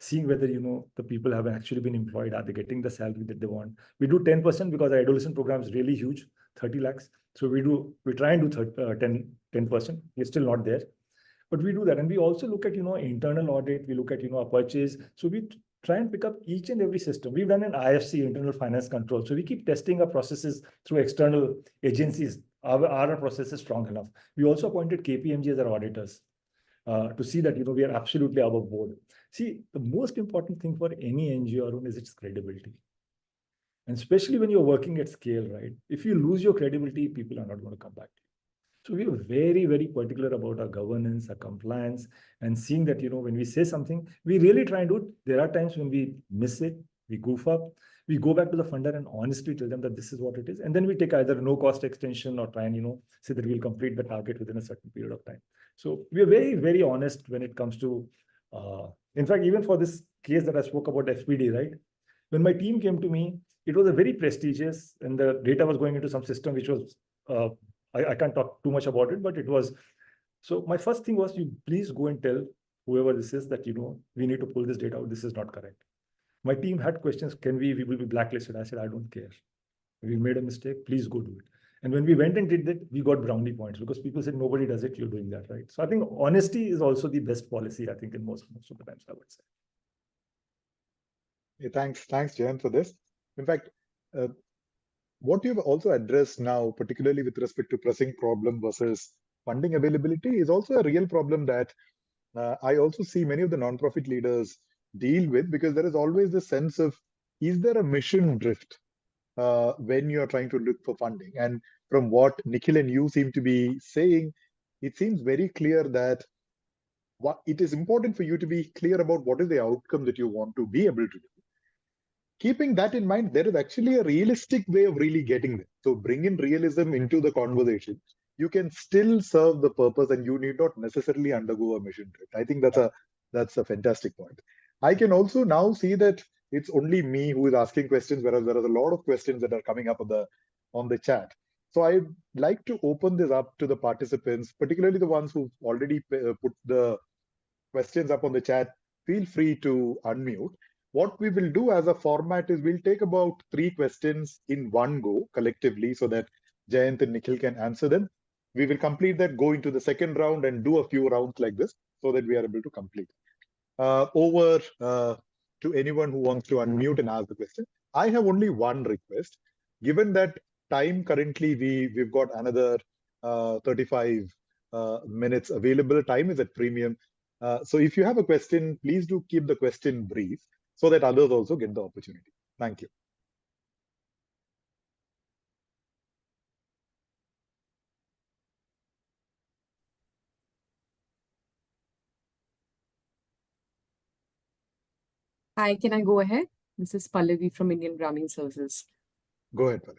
seeing whether, the people have actually been employed. Are they getting the salary that they want? We do 10% because our adolescent program is really huge, 30 lakhs. So we try and do 10%. We're still not there, but we do that. And we also look at, internal audit. We look at, our purchase. So we try and pick up each and every system. We've done an IFC, internal finance control. So we keep testing our processes through external agencies. Are our processes strong enough? We also appointed KPMG as our auditors to see that, we are absolutely above board. See, the most important thing for any NGO, Arun, is its credibility. And especially when you're working at scale, right? If you lose your credibility, people are not going to come back to you. So we are very, very particular about our governance, our compliance, and seeing that, when we say something, we really try and do it. There are times when we miss it, we goof up, we go back to the funder and honestly tell them that this is what it is. And then we take either no cost extension or try and, say that we'll complete the target within a certain period of time. So we are very, very honest when it comes to, in fact, even for this case that I spoke about FPD, right? When my team came to me, it was a very prestigious, and the data was going into some system which was, I can't talk too much about it, but it was. So my first thing was, you please go and tell whoever this is that, we need to pull this data out. This is not correct. My team had questions. We will be blacklisted. I said, I don't care. We made a mistake. Please go do it. And when we went and did that, we got brownie points because people said, nobody does it. You're doing that, right? So I think honesty is also the best policy, I think, in most of the times, I would say. Yeah, thanks, Jayant, for this. In fact, what you've also addressed now, particularly with respect to pressing problem versus funding availability, is also a real problem that I also see many of the nonprofit leaders deal with, because there is always the sense of, is there a mission drift when you're trying to look for funding? And from what Nikhil and you seem to be saying, it seems very clear that it is important for you to be clear about what is the outcome that you want to be able to do. Keeping that in mind, there is actually a realistic way of really getting there. So bring in realism into the conversation. You can still serve the purpose, and you need not necessarily undergo a mission drift. I think that's a fantastic point. I can also now see that it's only me who is asking questions, whereas there are a lot of questions that are coming up on the chat. So I'd like to open this up to the participants, particularly the ones who've already put the questions up on the chat. Feel free to unmute. What we will do as a format is we'll take about 3 questions in one go collectively so that Jayant and Nikhil can answer them. We will complete that, go into the second round and do a few rounds like this so that we are able to complete. Over to anyone who wants to unmute and ask the question. I have only one request. Given that time currently we've got another 35 minutes available. Time is at premium. So if you have a question, please do keep the question brief so that others also get the opportunity. Thank you. Hi, can I go ahead? This is Pallavi from Indian Grameen Services. Go ahead, Pallavi.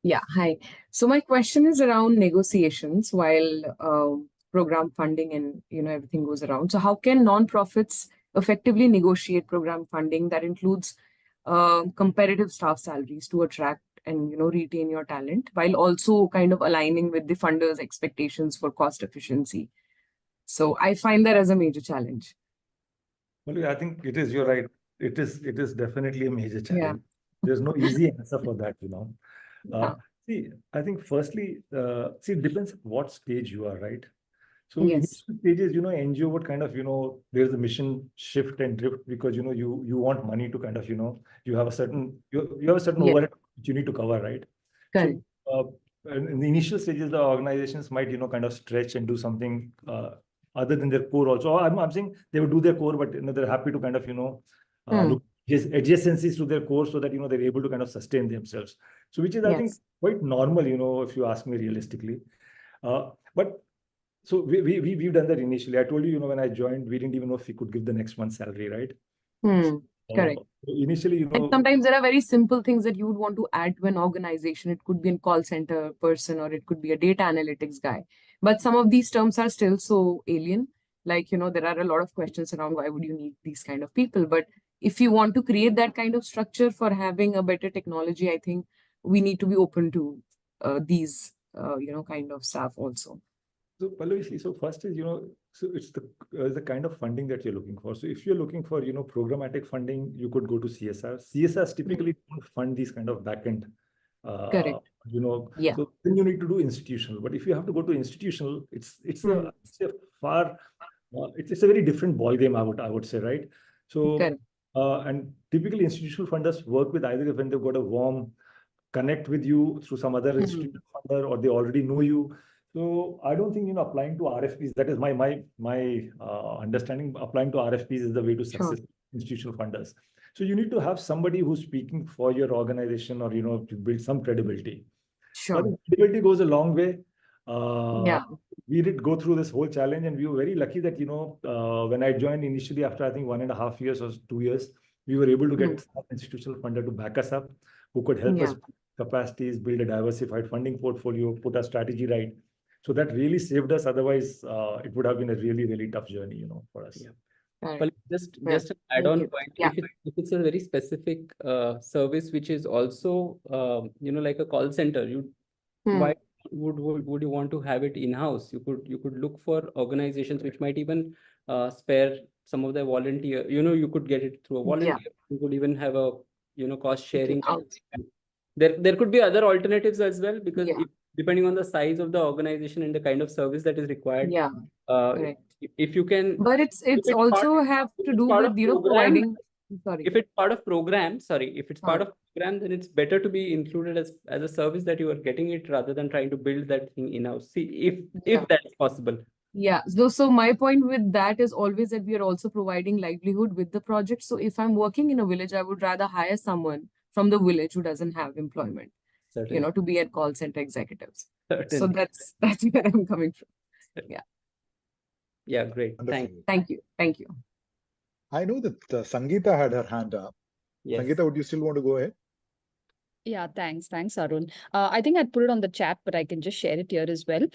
Yeah, hi. So my question is around negotiations while program funding and everything goes around. So how can nonprofits effectively negotiate program funding that includes competitive staff salaries to attract and retain your talent, while also kind of aligning with the funders' expectations for cost efficiency? So I find that as a major challenge. Well, I think it is. You're right. It is definitely a major challenge. Yeah. There's no easy answer for that, Yeah. See, I think firstly, it depends what stage you are, right? So Yes. initial stages, NGO would kind of, there's a mission shift and drift because, you want money to kind of, you have a certain overhead which you need to cover, right? Correct. So in the initial stages, the organizations might, kind of stretch and do something other than their core also. I'm saying they would do their core, but they're happy to kind of, look adjacencies to their core so that, they're able to kind of sustain themselves. So which is, I think, quite normal, if you ask me realistically. But so we've done that initially. I told you, when I joined, we didn't even know if we could give the next month's salary, right? Correct. Initially, And sometimes there are very simple things that you would want to add to an organization. It could be a call center person, or it could be a data analytics guy. But some of these terms are still so alien. Like, there are a lot of questions around why would you need these kind of people. But if you want to create that kind of structure for having a better technology, I think we need to be open to these, kind of stuff also. So Pallavi, so first is, so it's the kind of funding that you're looking for. So if you're looking for, programmatic funding, you could go to CSR. CSRs typically don't fund these kind of backend. Correct. Yeah. So then you need to do institutional. But if you have to go to institutional, it's a very different ball game, I would say, right? So and typically institutional funders work with either when they've got a warm connect with you through some other institutional funder, or they already know you. So I don't think, applying to RFPs, that is my understanding, applying to RFPs is the way to success institutional funders. So you need to have somebody who's speaking for your organization, or, to build some credibility. Sure. I think credibility goes a long way. Yeah. We did go through this whole challenge, and we were very lucky that, when I joined initially, after I think 1.5 years or 2 years, we were able to get some institutional funder to back us up, who could help us capacities, build a diversified funding portfolio, put our strategy right. So that really saved us. Otherwise, it would have been a really, really tough journey, for us. But just an add-on point. If it's a very specific service, which is also like a call center, why would you want to have it in-house? You could look for organizations which might even spare some of their volunteer. You could get it through a volunteer. You could even have a cost sharing. There could be other alternatives as well, because depending on the size of the organization and the kind of service that is required. If you can, but it's also have to do with providing. Sorry. If it's part of program, then it's better to be included as a service that you are getting it, rather than trying to build that thing in-house. See if that's possible. Yeah. So my point with that is always that we are also providing livelihood with the project. So if I'm working in a village, I would rather hire someone from the village who doesn't have employment, to be at call center executives. So that's where I'm coming from. Yeah, great. Thank you. I know that Sangeeta had her hand up. Yes. Sangeeta, would you still want to go ahead? Yeah, thanks, Arun. I think I'd put it on the chat, but I can just share it here as well.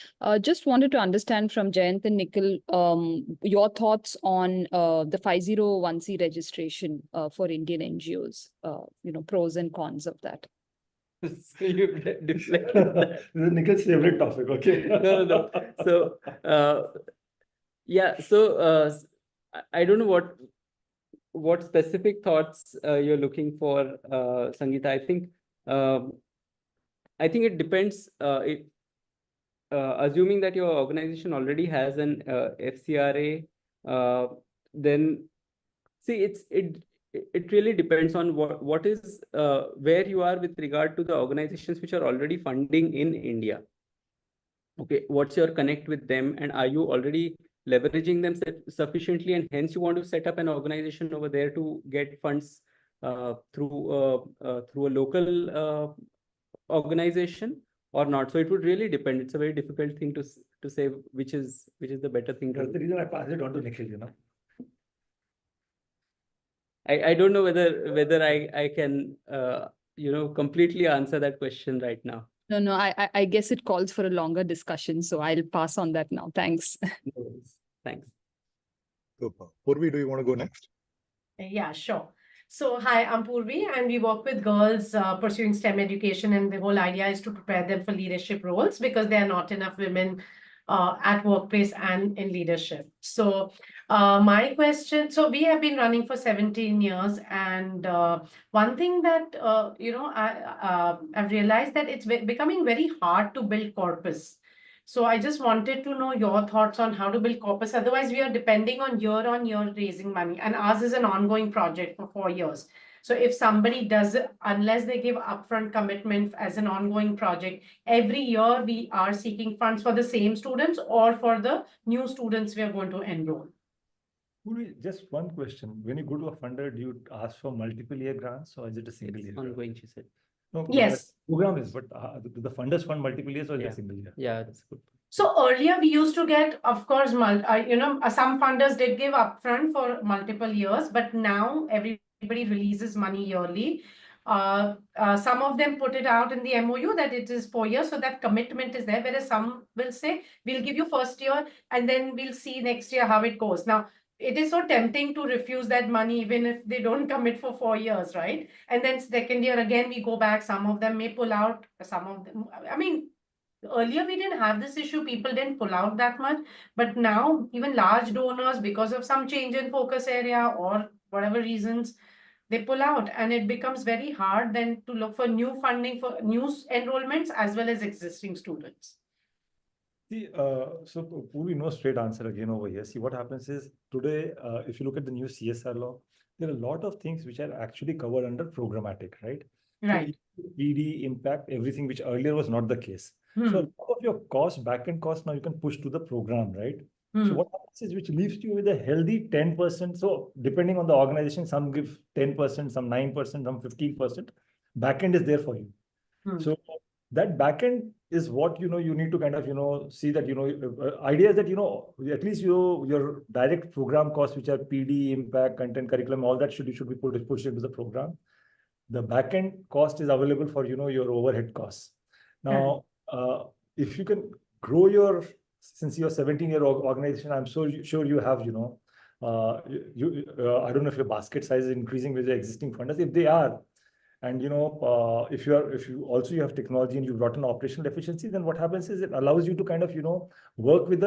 Just wanted to understand from Jayant and Nikhil, your thoughts on the 501c registration for Indian NGOs, pros and cons of that. So you deflected that. This is Nikhil's favorite topic, okay? No. So, so I don't know what specific thoughts you're looking for, Sangeeta. I think it depends. Assuming that your organization already has an FCRA, then see it really depends on what is where you are with regard to the organizations which are already funding in India. Okay, what's your connect with them, and are you already leveraging them sufficiently, and hence you want to set up an organization over there to get funds through a local organization or not? So it would really depend. It's a very difficult thing to say which is the better thing to do. That's the reason I passed it on to Nikhil, I don't know whether I can completely answer that question right now. No, I guess it calls for a longer discussion, so I'll pass on that now. Thanks. No worries. Thanks. Super. Purvi, do you want to go next? Yeah, sure. So hi, I'm Purvi, and we work with girls pursuing STEM education, and the whole idea is to prepare them for leadership roles, because there are not enough women at workplace and in leadership. So my question, so we have been running for 17 years, and one thing that I've realized that it's becoming very hard to build corpus. So I just wanted to know your thoughts on how to build corpus. Otherwise, we are depending on year raising money, and ours is an ongoing project for 4 years. So if somebody does it, unless they give upfront commitment as an ongoing project, every year we are seeking funds for the same students or for the new students we are going to enroll. Just one question. When you go to a funder, do you ask for multiple year grants or is it a single year? Ongoing, she said. No, Yes. Program is, but do the funders fund multiple years or is it Yeah. a single year? Yeah, that's good. So earlier we used to get, of course, some funders did give upfront for multiple years, but now everybody releases money yearly. Some of them put it out in the MOU that it is 4 years, so that commitment is there, whereas some will say, we'll give you first year and then we'll see next year how it goes. Now, it is so tempting to refuse that money even if they don't commit for 4 years, right? And then second year again, we go back, some of them may pull out, some of them, I mean, earlier we didn't have this issue, people didn't pull out that much, but now even large donors, because of some change in focus area or whatever reasons, they pull out, and it becomes very hard then to look for new funding for new enrollments as well as existing students. See, so we no straight answer again over here. See, what happens is today, if you look at the new CSR law, there are a lot of things which are actually covered under programmatic, right? Right. So PD, impact, everything which earlier was not the case. So a lot of your cost, back-end cost, now you can push to the program, right? So what happens is which leaves you with a healthy 10%. So depending on the organization, some give 10%, some 9%, some 15%. Back-end is there for you. So that backend is what you need to kind of see that idea is that at least your direct program costs, which are PD, impact, content, curriculum, all that should be pushed into the program. The backend cost is available for your overhead costs. Now, if you can grow since you're 17-year organization, I'm sure you have I don't know if your basket size is increasing with the existing funders. If they are, and if you have technology and you've brought in operational efficiency, then what happens is it allows you to kind of work with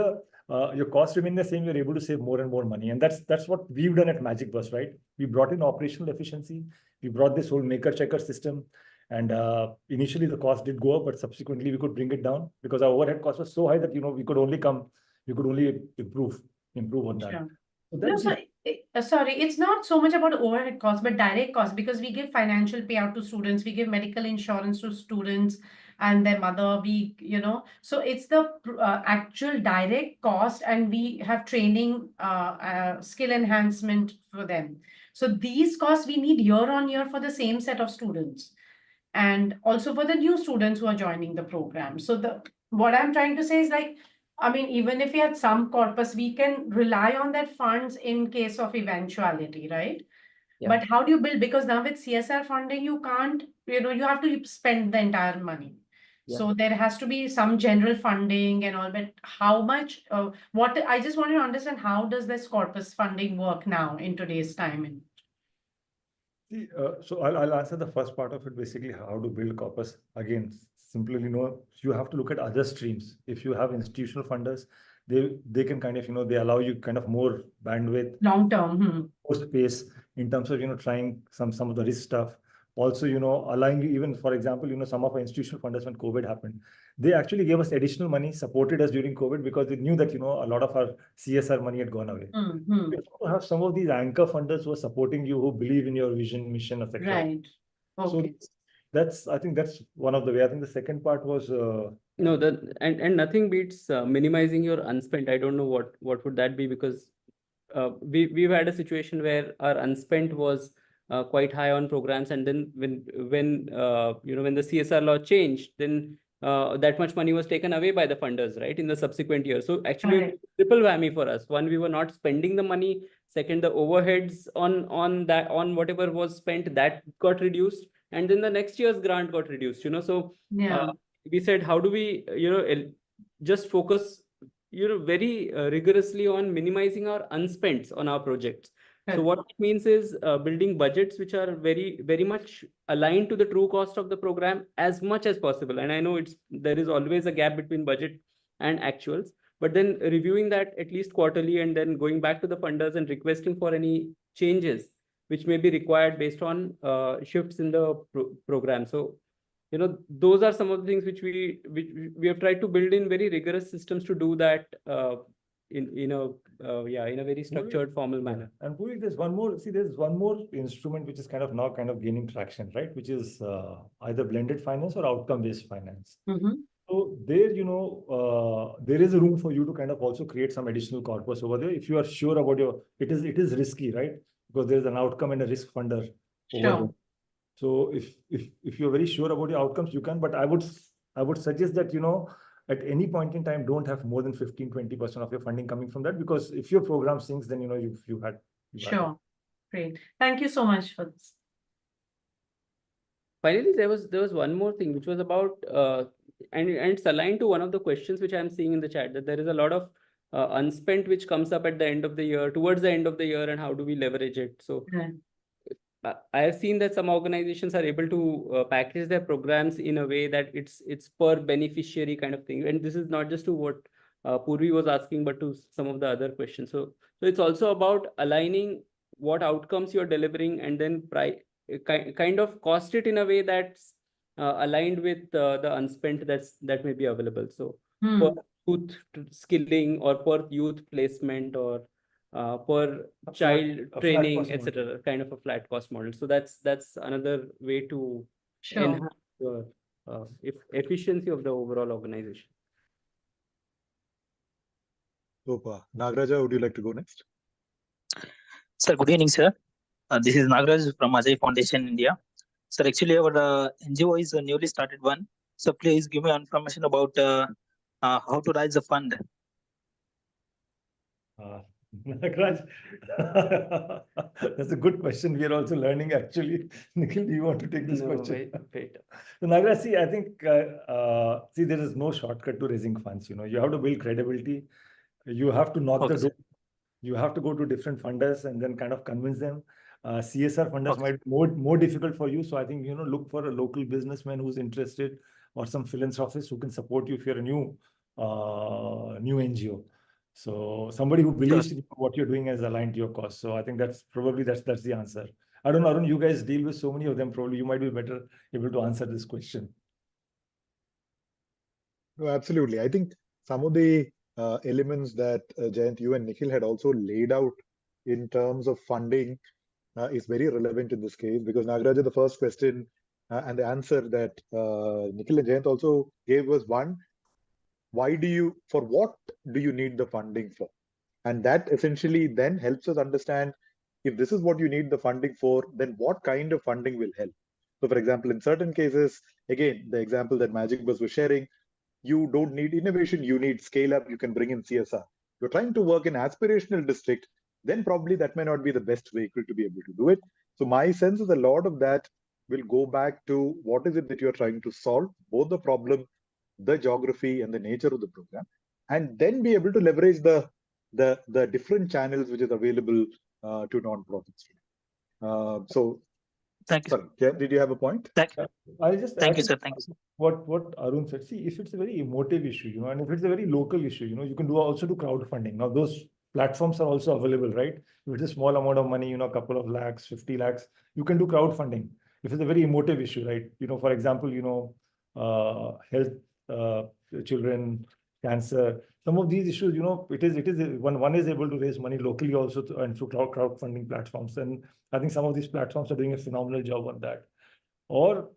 your costs remain the same. You're able to save more and more money, and that's what we've done at Magic Bus, right? We brought in operational efficiency. We brought this whole maker checker system, and initially the cost did go up, but subsequently we could bring it down because our overhead cost was so high that we could only improve on that. Sure. So sorry, it's not so much about overhead costs, but direct costs, because we give financial payout to students, we give medical insurance to students and their mother, so it's the actual direct cost, and we have training, skill enhancement for them. So these costs we need year on year for the same set of students, and also for the new students who are joining the program. So what I'm trying to say is, like, I mean, even if we had some corpus, we can rely on that funds in case of eventuality, right? Yeah. But how do you build? Because now with CSR funding, you can't, you have to spend the entire money. Yeah. So there has to be some general funding and all, but how much, I just want to understand, how does this corpus funding work now in today's time? So I'll answer the first part of it, basically how to build corpus. Again, simply, you have to look at other streams. If you have institutional funders, they can kind of, they allow you kind of more bandwidth, Long term. more space in terms of, trying some of the risk stuff. Also, allowing you, even, for example, some of our institutional funders, when COVID happened, they actually gave us additional money, supported us during COVID because they knew that, a lot of our CSR money had gone away. You have some of these anchor funders who are supporting you, who believe in your vision, mission, etc. Right. Okay. So I think that's one of the way. I think the second part was no, and nothing beats minimizing your unspent. I don't know what would that be, because we've had a situation where our unspent was quite high on programs, and then when the CSR law changed, then that much money was taken away by the funders, right, in the subsequent year. So actually, Right. triple whammy for us. One, we were not spending the money. Second, the overheads on whatever was spent, that got reduced, and then the next year's grant got reduced. So Yeah. we said, how do we just focus very rigorously on minimizing our unspents on our projects. So what it means is building budgets which are very, very much aligned to the true cost of the program as much as possible. And I know there is always a gap between budget and actuals, but then reviewing that at least quarterly, and then going back to the funders and requesting for any changes which may be required based on shifts in the program. So those are some of the things which we have tried to build in very rigorous systems to do that in a very structured, formal manner. And Puri, there's one more. See, there's one more instrument which is kind of gaining traction, right? Which is either blended finance or outcome-based finance. So there, there is a room for you to kind of also create some additional corpus over there if you are sure about your. It is risky, right? Because there's an outcome and a risk funder over there. So if you're very sure about your outcomes, you can. But I would suggest that at any point in time, don't have more than 15-20% of your funding coming from that, because if your program sinks, then you had. Sure. Great. Thank you so much for this. Finally, there was one more thing which was about and it's aligned to one of the questions which I'm seeing in the chat, that there is a lot of unspent which comes up at the end of the year, towards the end of the year, and how do we leverage it? So I have seen that some organizations are able to package their programs in a way that it's per beneficiary kind of thing. And this is not just to what Purvi was asking, but to some of the other questions. So it's also about aligning what outcomes you're delivering, and then kind of cost it in a way that's aligned with the unspent that may be available. So per youth skilling, or per youth placement, or per child training, etc., kind of a flat cost model. So that's another way to enhance the efficiency of the overall organization. Super. Nagaraja, would you like to go next? Sir, good evening, sir. This is Nagaraj from Ajay Foundation, India. Sir, actually, our NGO is a newly started one. So please give me information about how to raise a fund. Nagaraj, that's a good question. We are also learning, actually. Nikhil, do you want to take this question? Wait. So Nagaraj, see, I think there is no shortcut to raising funds. You have to build credibility. You have to knock the door. You have to go to different funders and then kind of convince them. CSR funders might be more difficult for you. So I think look for a local businessman who's interested, or some philanthropist who can support you if you're a new NGO. So somebody who believes in what you're doing is aligned to your cause. So I think that's the answer. I don't know, Arun, you guys deal with so many of them. Probably you might be better able to answer this question. No, absolutely. I think some of the elements that Jayant, you and Nikhil had also laid out in terms of funding is very relevant in this case, because Nagaraja, the first question and the answer that Nikhil and Jayant also gave was one: for what do you need the funding for? And that essentially then helps us understand, if this is what you need the funding for, then what kind of funding will help. So for example, in certain cases, again, the example that Magic Bus was sharing, you don't need innovation, you need scale up, you can bring in CSR. You're trying to work in aspirational district, then probably that may not be the best vehicle to be able to do it. So my sense is a lot of that will go back to what is it that you're trying to solve, both the problem, the geography, and the nature of the program, and then be able to leverage the different channels which is available to non-profits. So thank you. Sorry, yeah, did you have a point? I'll just thank you, sir. Thank you, sir. What Arun said. See, if it's a very emotive issue, and if it's a very local issue, you can also do crowdfunding. Now, those platforms are also available, right? If it's a small amount of money, a couple of lakhs, 50 lakhs, you can do crowdfunding. If it's a very emotive issue, right? For example, health, children, cancer, some of these issues, it is one is able to raise money locally also and through crowdfunding platforms. And I think some of these platforms are doing a phenomenal job on that. Or,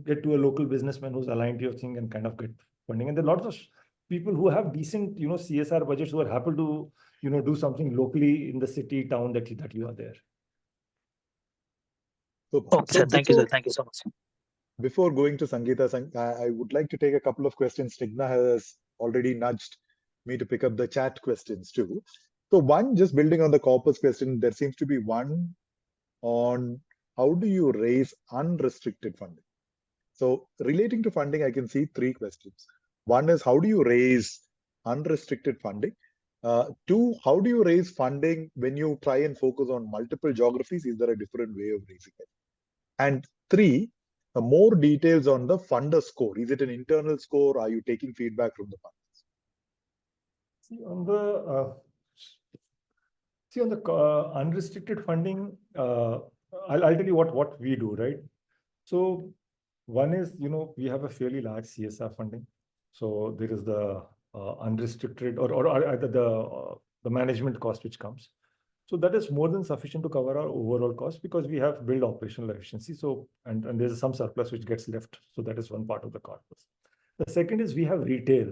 get to a local businessman who's aligned to your thing and kind of get funding. And there are lots of people who have decent, CSR budgets, who are happy to, do something locally in the city, town that you are there. So thank you, sir. Thank you so much. Before going to Sangeeta, I would like to take a couple of questions. Stigna has already nudged me to pick up the chat questions too. So one, just building on the corpus question, there seems to be one on how do you raise unrestricted funding? So relating to funding, I can see three questions. One is, how do you raise unrestricted funding? Two, how do you raise funding when you try and focus on multiple geographies? Is there a different way of raising it? And three, more details on the funder score. Is it an internal score? Are you taking feedback from the funders? See, on the unrestricted funding, I'll tell you what we do, right? So one is, we have a fairly large CSR funding. So there is the unrestricted or either the management cost which comes. So that is more than sufficient to cover our overall cost because we have built operational efficiency. So, and there's some surplus which gets left. So that is one part of the corpus. The second is we have retail.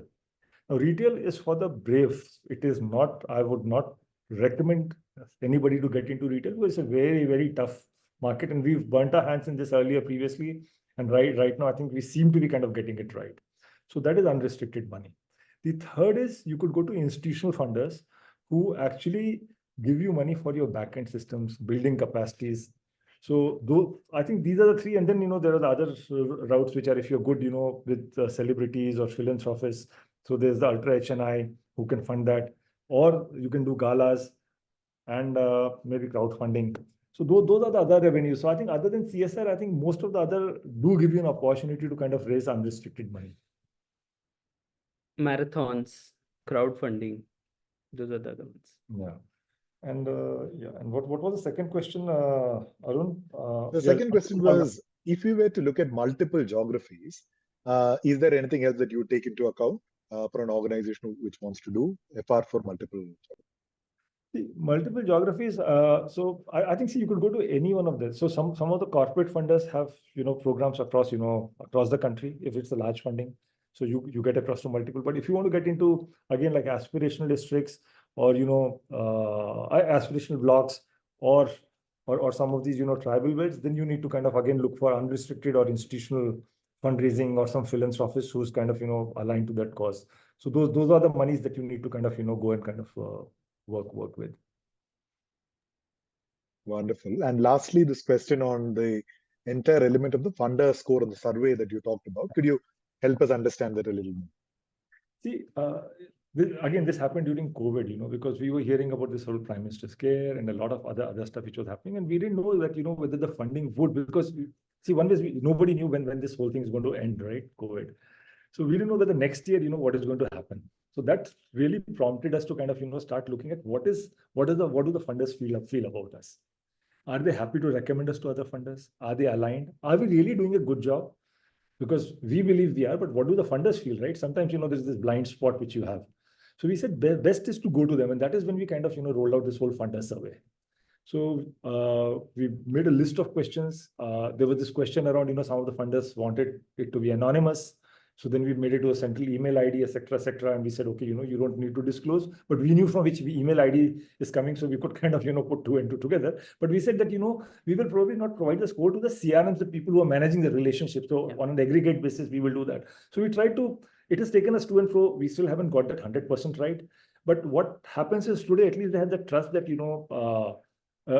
Now, retail is for the brave. It is not, I would not recommend anybody to get into retail because it's a very, very tough market. And we've burnt our hands in this earlier previously. And right now, I think we seem to be kind of getting it right. So that is unrestricted money. The third is you could go to institutional funders who actually give you money for your backend systems, building capacities. So though I think these are the three, and then there are the other routes which are if you're good, with celebrities or philanthropists. So there's the Ultra HNI who can fund that, or you can do galas and maybe crowdfunding. So those are the other revenues. So I think other than CSR, I think most of the other do give you an opportunity to kind of raise unrestricted money. Marathons, crowdfunding, those are the other ones. Yeah. And and what was the second question, Arun? The second question was, if you were to look at multiple geographies, is there anything else that you would take into account for an organization which wants to do FR for multiple geographies? Multiple geographies. So I think you could go to any one of them. So some of the corporate funders have programs across across the country if it's a large funding. So you get across to multiple. But if you want to get into again like aspirational districts or aspirational blocks or some of these tribal belts, then you need to kind of again look for unrestricted or institutional fundraising or some philanthropist who's kind of aligned to that cause. So those are the monies that you need to kind of go and kind of work with. Wonderful. And lastly, this question on the entire element of the funder score on the survey that you talked about. Could you help us understand that a little more? See, this happened during COVID, because we were hearing about this whole Prime Minister's Care and a lot of other stuff which was happening, and we didn't know that whether the funding would, because one was nobody knew when this whole thing is going to end, right? COVID. So we didn't know that the next year, what is going to happen. So that really prompted us to kind of start looking at what do the funders feel about us? Are they happy to recommend us to other funders? Are they aligned? Are we really doing a good job? Because we believe we are, but what do the funders feel, right? Sometimes, there's this blind spot which you have. So we said best is to go to them. And that is when we kind of, rolled out this whole funder survey. So we made a list of questions. There was this question around, some of the funders wanted it to be anonymous. So then we made it to a central email ID, et cetera, and we said, okay, you don't need to disclose, but we knew from which email ID is coming, so we could kind of, put two and two together. But we said that, we will probably not provide the score to the CRMs, the people who are managing the relationship. So on an aggregate basis, we will do that. So we tried to, it has taken us to and fro. We still haven't got that 100% right. But what happens is today, at least they have the trust that,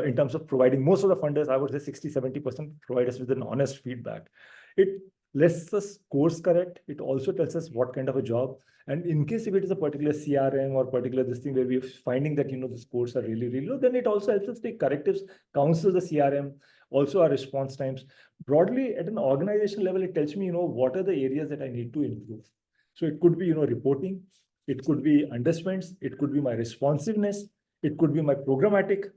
in terms of providing most of the funders, I would say 60-70% provide us with an honest feedback. It lets us course correct. It also tells us what kind of a job. And in case if it is a particular CRM or particular this thing where we're finding that, the scores are really, really low, then it also helps us take correctives, counsel the CRM, also our response times. Broadly, at an organization level, it tells me, what are the areas that I need to improve. So it could be, reporting. It could be underspends. It could be my responsiveness. It could be my programmatic.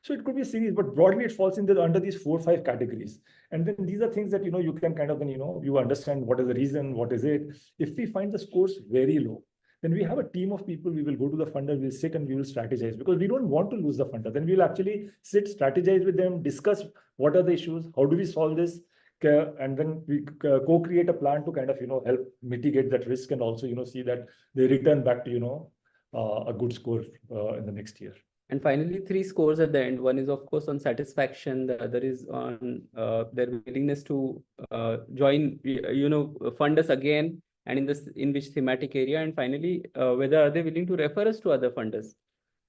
So it could be a series, but broadly it falls under these 4 or 5 categories. And then these are things that, you can kind of, you understand what is the reason, what is it. If we find the scores very low, then we have a team of people, we will go to the funder, we'll sit and we will strategize because we don't want to lose the funder. Then we'll actually sit, strategize with them, discuss what are the issues, how do we solve this? And then we co-create a plan to kind of, help mitigate that risk and also, see that they return back to, a good score in the next year. And finally, 3 scores at the end. One is, of course, on satisfaction. The other is on their willingness to join, fund us again, and in which thematic area. And finally, whether are they willing to refer us to other funders.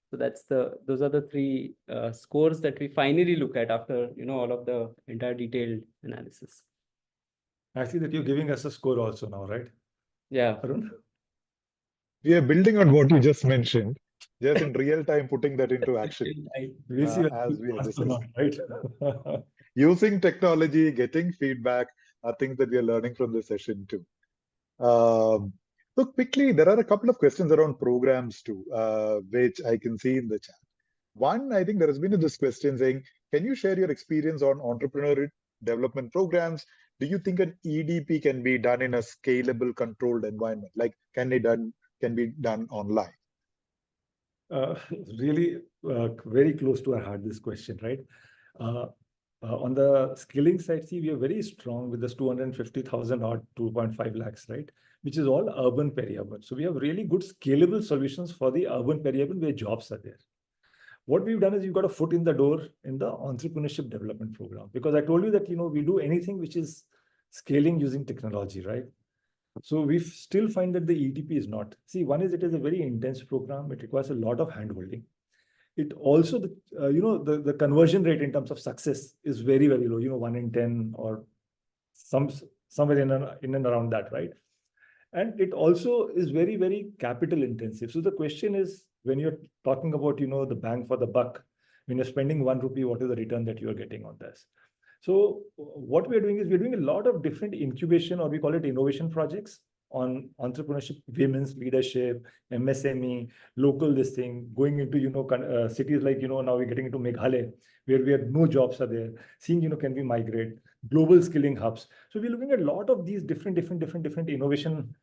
So those are the 3 scores that we finally look at after all of the entire detailed analysis. I see that you're giving us a score also now, right? Yeah. Arun? We are building on what you just mentioned. Just in real time, putting that into action as we are discussing. Right? Using technology, getting feedback are things that we are learning from this session too. So quickly, there are a couple of questions around programs too, which I can see in the chat. One, I think there has been this question saying, can you share your experience on entrepreneurial development programs? Do you think an EDP can be done in a scalable, controlled environment? Like, can it done can be done online? Really very close to our heart, this question, right? On the skilling side, see, we are very strong with this 250,000 or 2.5 lakhs, right? Which is all urban peri-urban. So we have really good scalable solutions for the urban peri-urban where jobs are there. What we've done is you've got a foot in the door in the entrepreneurship development program, because I told you that, we do anything which is scaling using technology, right? So we still find that the ETP is not. See, one is it is a very intense program. It requires a lot of handholding. It also, the conversion rate in terms of success is very, very low, 1 in 10 or somewhere in and around that, right? And it also is very, very capital intensive. So the question is, when you're talking about, the bang for the buck, when you're spending 1 rupee, what is the return that you are getting on this? So what we're doing is we're doing a lot of different incubation, or we call it innovation projects, on entrepreneurship, women's leadership, MSME, local this thing, going into, cities like, now we're getting into Meghalaya, where we have no jobs are there, seeing, can we migrate, global skilling hubs. So we're looking at a lot of these different innovation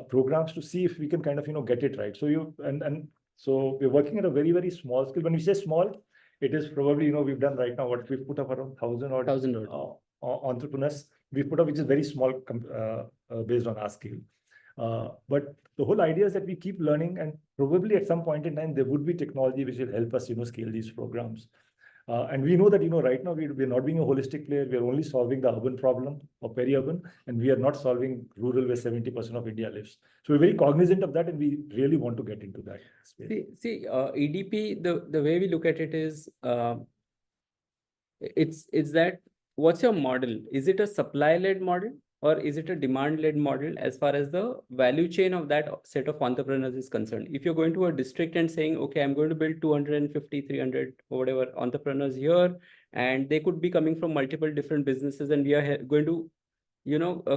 programs to see if we can kind of, get it right. So so we're working at a very, very small scale. When we say small, it is probably, we've done right now, what we've put up around 1,000 or 1,000 entrepreneurs we've put up, which is very small based on our scale. But the whole idea is that we keep learning, and probably at some point in time, there would be technology which will help us, scale these programs. And we know that, right now we're not being a holistic player. We're only solving the urban problem or peri-urban, and we are not solving rural where 70% of India lives. So we're very cognizant of that, and we really want to get into that space. See, EDP, the way we look at it is, it's that, what's your model? Is it a supply-led model, or is it a demand-led model as far as the value chain of that set of entrepreneurs is concerned? If you're going to a district and saying, okay, I'm going to build 250, 300 or whatever entrepreneurs here, and they could be coming from multiple different businesses, and we are going to,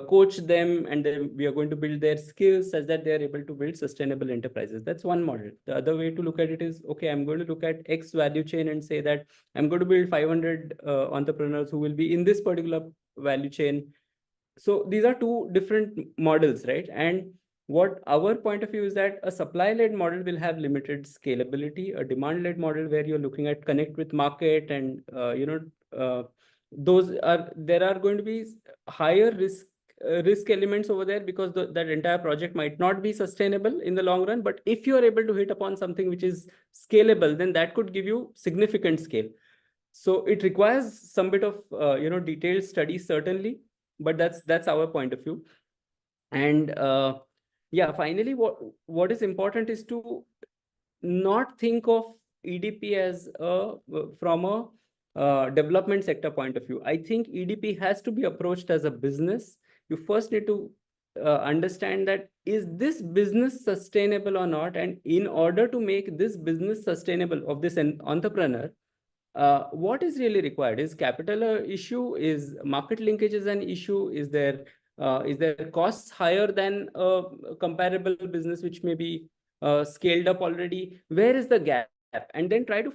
coach them, and then we are going to build their skills such that they are able to build sustainable enterprises. That's one model. The other way to look at it is, okay, I'm going to look at X value chain and say that I'm going to build 500 entrepreneurs who will be in this particular value chain. So these are two different models, right? And what our point of view is that a supply-led model will have limited scalability. A demand-led model, where you're looking at connect with market, and there are going to be higher risk elements over there, because that entire project might not be sustainable in the long run. But if you are able to hit upon something which is scalable, then that could give you significant scale. So it requires some bit of detailed study, certainly, but that's our point of view. And yeah, finally, what is important is to not think of EDP as from a development sector point of view. I think EDP has to be approached as a business. You first need to understand that, is this business sustainable or not? And in order to make this business sustainable of this entrepreneur, what is really required? Is capital an issue? Is market linkages an issue? Is there costs higher than a comparable business which may be scaled up already? Where is the gap? And then try to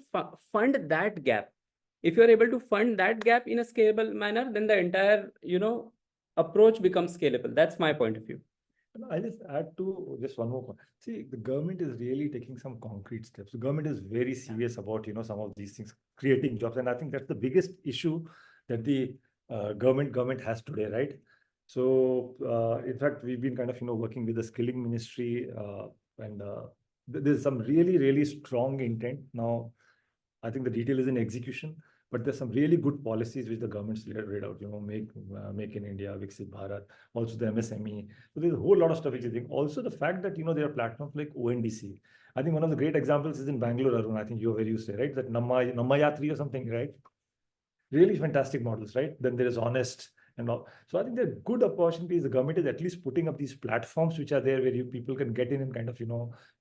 fund that gap. If you're able to fund that gap in a scalable manner, then the entire approach becomes scalable. That's my point of view. I'll just add to just one more point. See, the government is really taking some concrete steps. The government is very serious about, some of these things, creating jobs. And I think that's the biggest issue that the government has today, right? So in fact, we've been kind of, working with the skilling ministry, and there's some really, really strong intent. Now, I think the detail is in execution, but there's some really good policies which the government's laid out, make in India, Viksit Bharat, also the MSME. So there's a whole lot of stuff which is doing. Also the fact that, there are platforms like ONDC. I think one of the great examples is in Bangalore, Arun. I think you're very used to, right? That Nammayatri or something, right? Really fantastic models, right? Then there is Honest and all. So I think there are good opportunities. The government is at least putting up these platforms which are there where people can get in and kind of,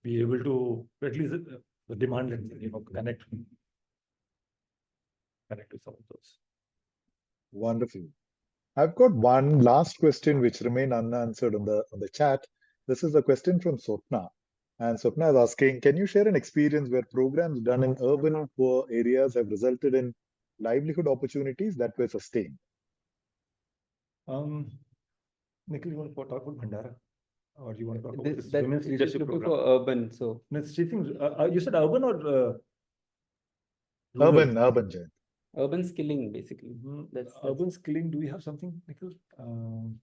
be able to, at least the demand and, connect with some of those. Wonderful. I've got one last question which remained unanswered on the chat. This is a question from Swapna. And Swapna is asking, can you share an experience where programs done in urban poor areas have resulted in livelihood opportunities that were sustained? Nikhil, you want to talk about Bhandara? Or do you want to talk about this That women's she's leadership looking program? for urban. So No, she thinks, you said urban or rural? Urban, Jayant. urban skilling, basically. That's Urban skilling. Do we have something, Nikhil? I'm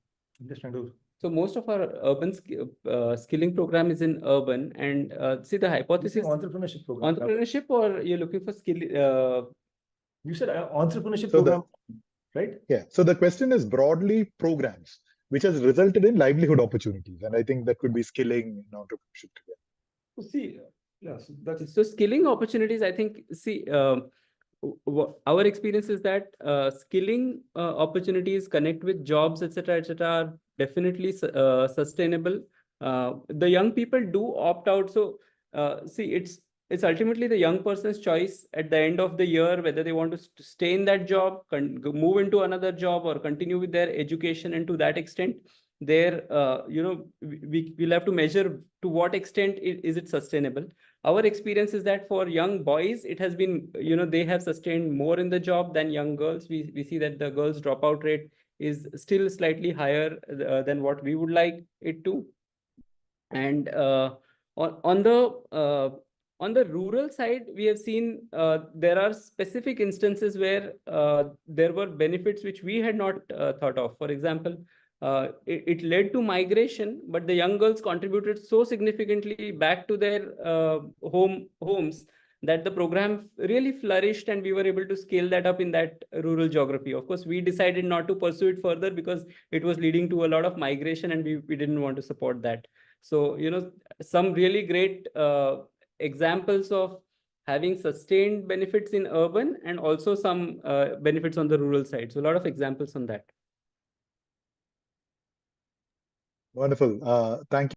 just trying to. So most of our urban skilling program is in urban, and see the hypothesis. Entrepreneurship program. Entrepreneurship, or you're looking for skill? You said entrepreneurship So program, right? Yeah. So the question is broadly programs which has resulted in livelihood opportunities, and I think that could be skilling and entrepreneurship together. So see, yeah. So that's So skilling opportunities, I think, see, our experience is that skilling opportunities connect with jobs, etc., are definitely sustainable. The young people do opt out. So see, it's ultimately the young person's choice at the end of the year whether they want to stay in that job, move into another job, or continue with their education. And to that extent, there, we'll have to measure to what extent is it sustainable. Our experience is that for young boys, it has been, they have sustained more in the job than young girls. We see that the girls' dropout rate is still slightly higher than what we would like it to. And on the rural side, we have seen there are specific instances where there were benefits which we had not thought of. For example, it led to migration, but the young girls contributed so significantly back to their homes that the program really flourished, and we were able to scale that up in that rural geography. Of course, we decided not to pursue it further because it was leading to a lot of migration, and we didn't want to support that. So, some really great examples of having sustained benefits in urban, and also some benefits on the rural side. So a lot of examples on that. Wonderful. Thank you.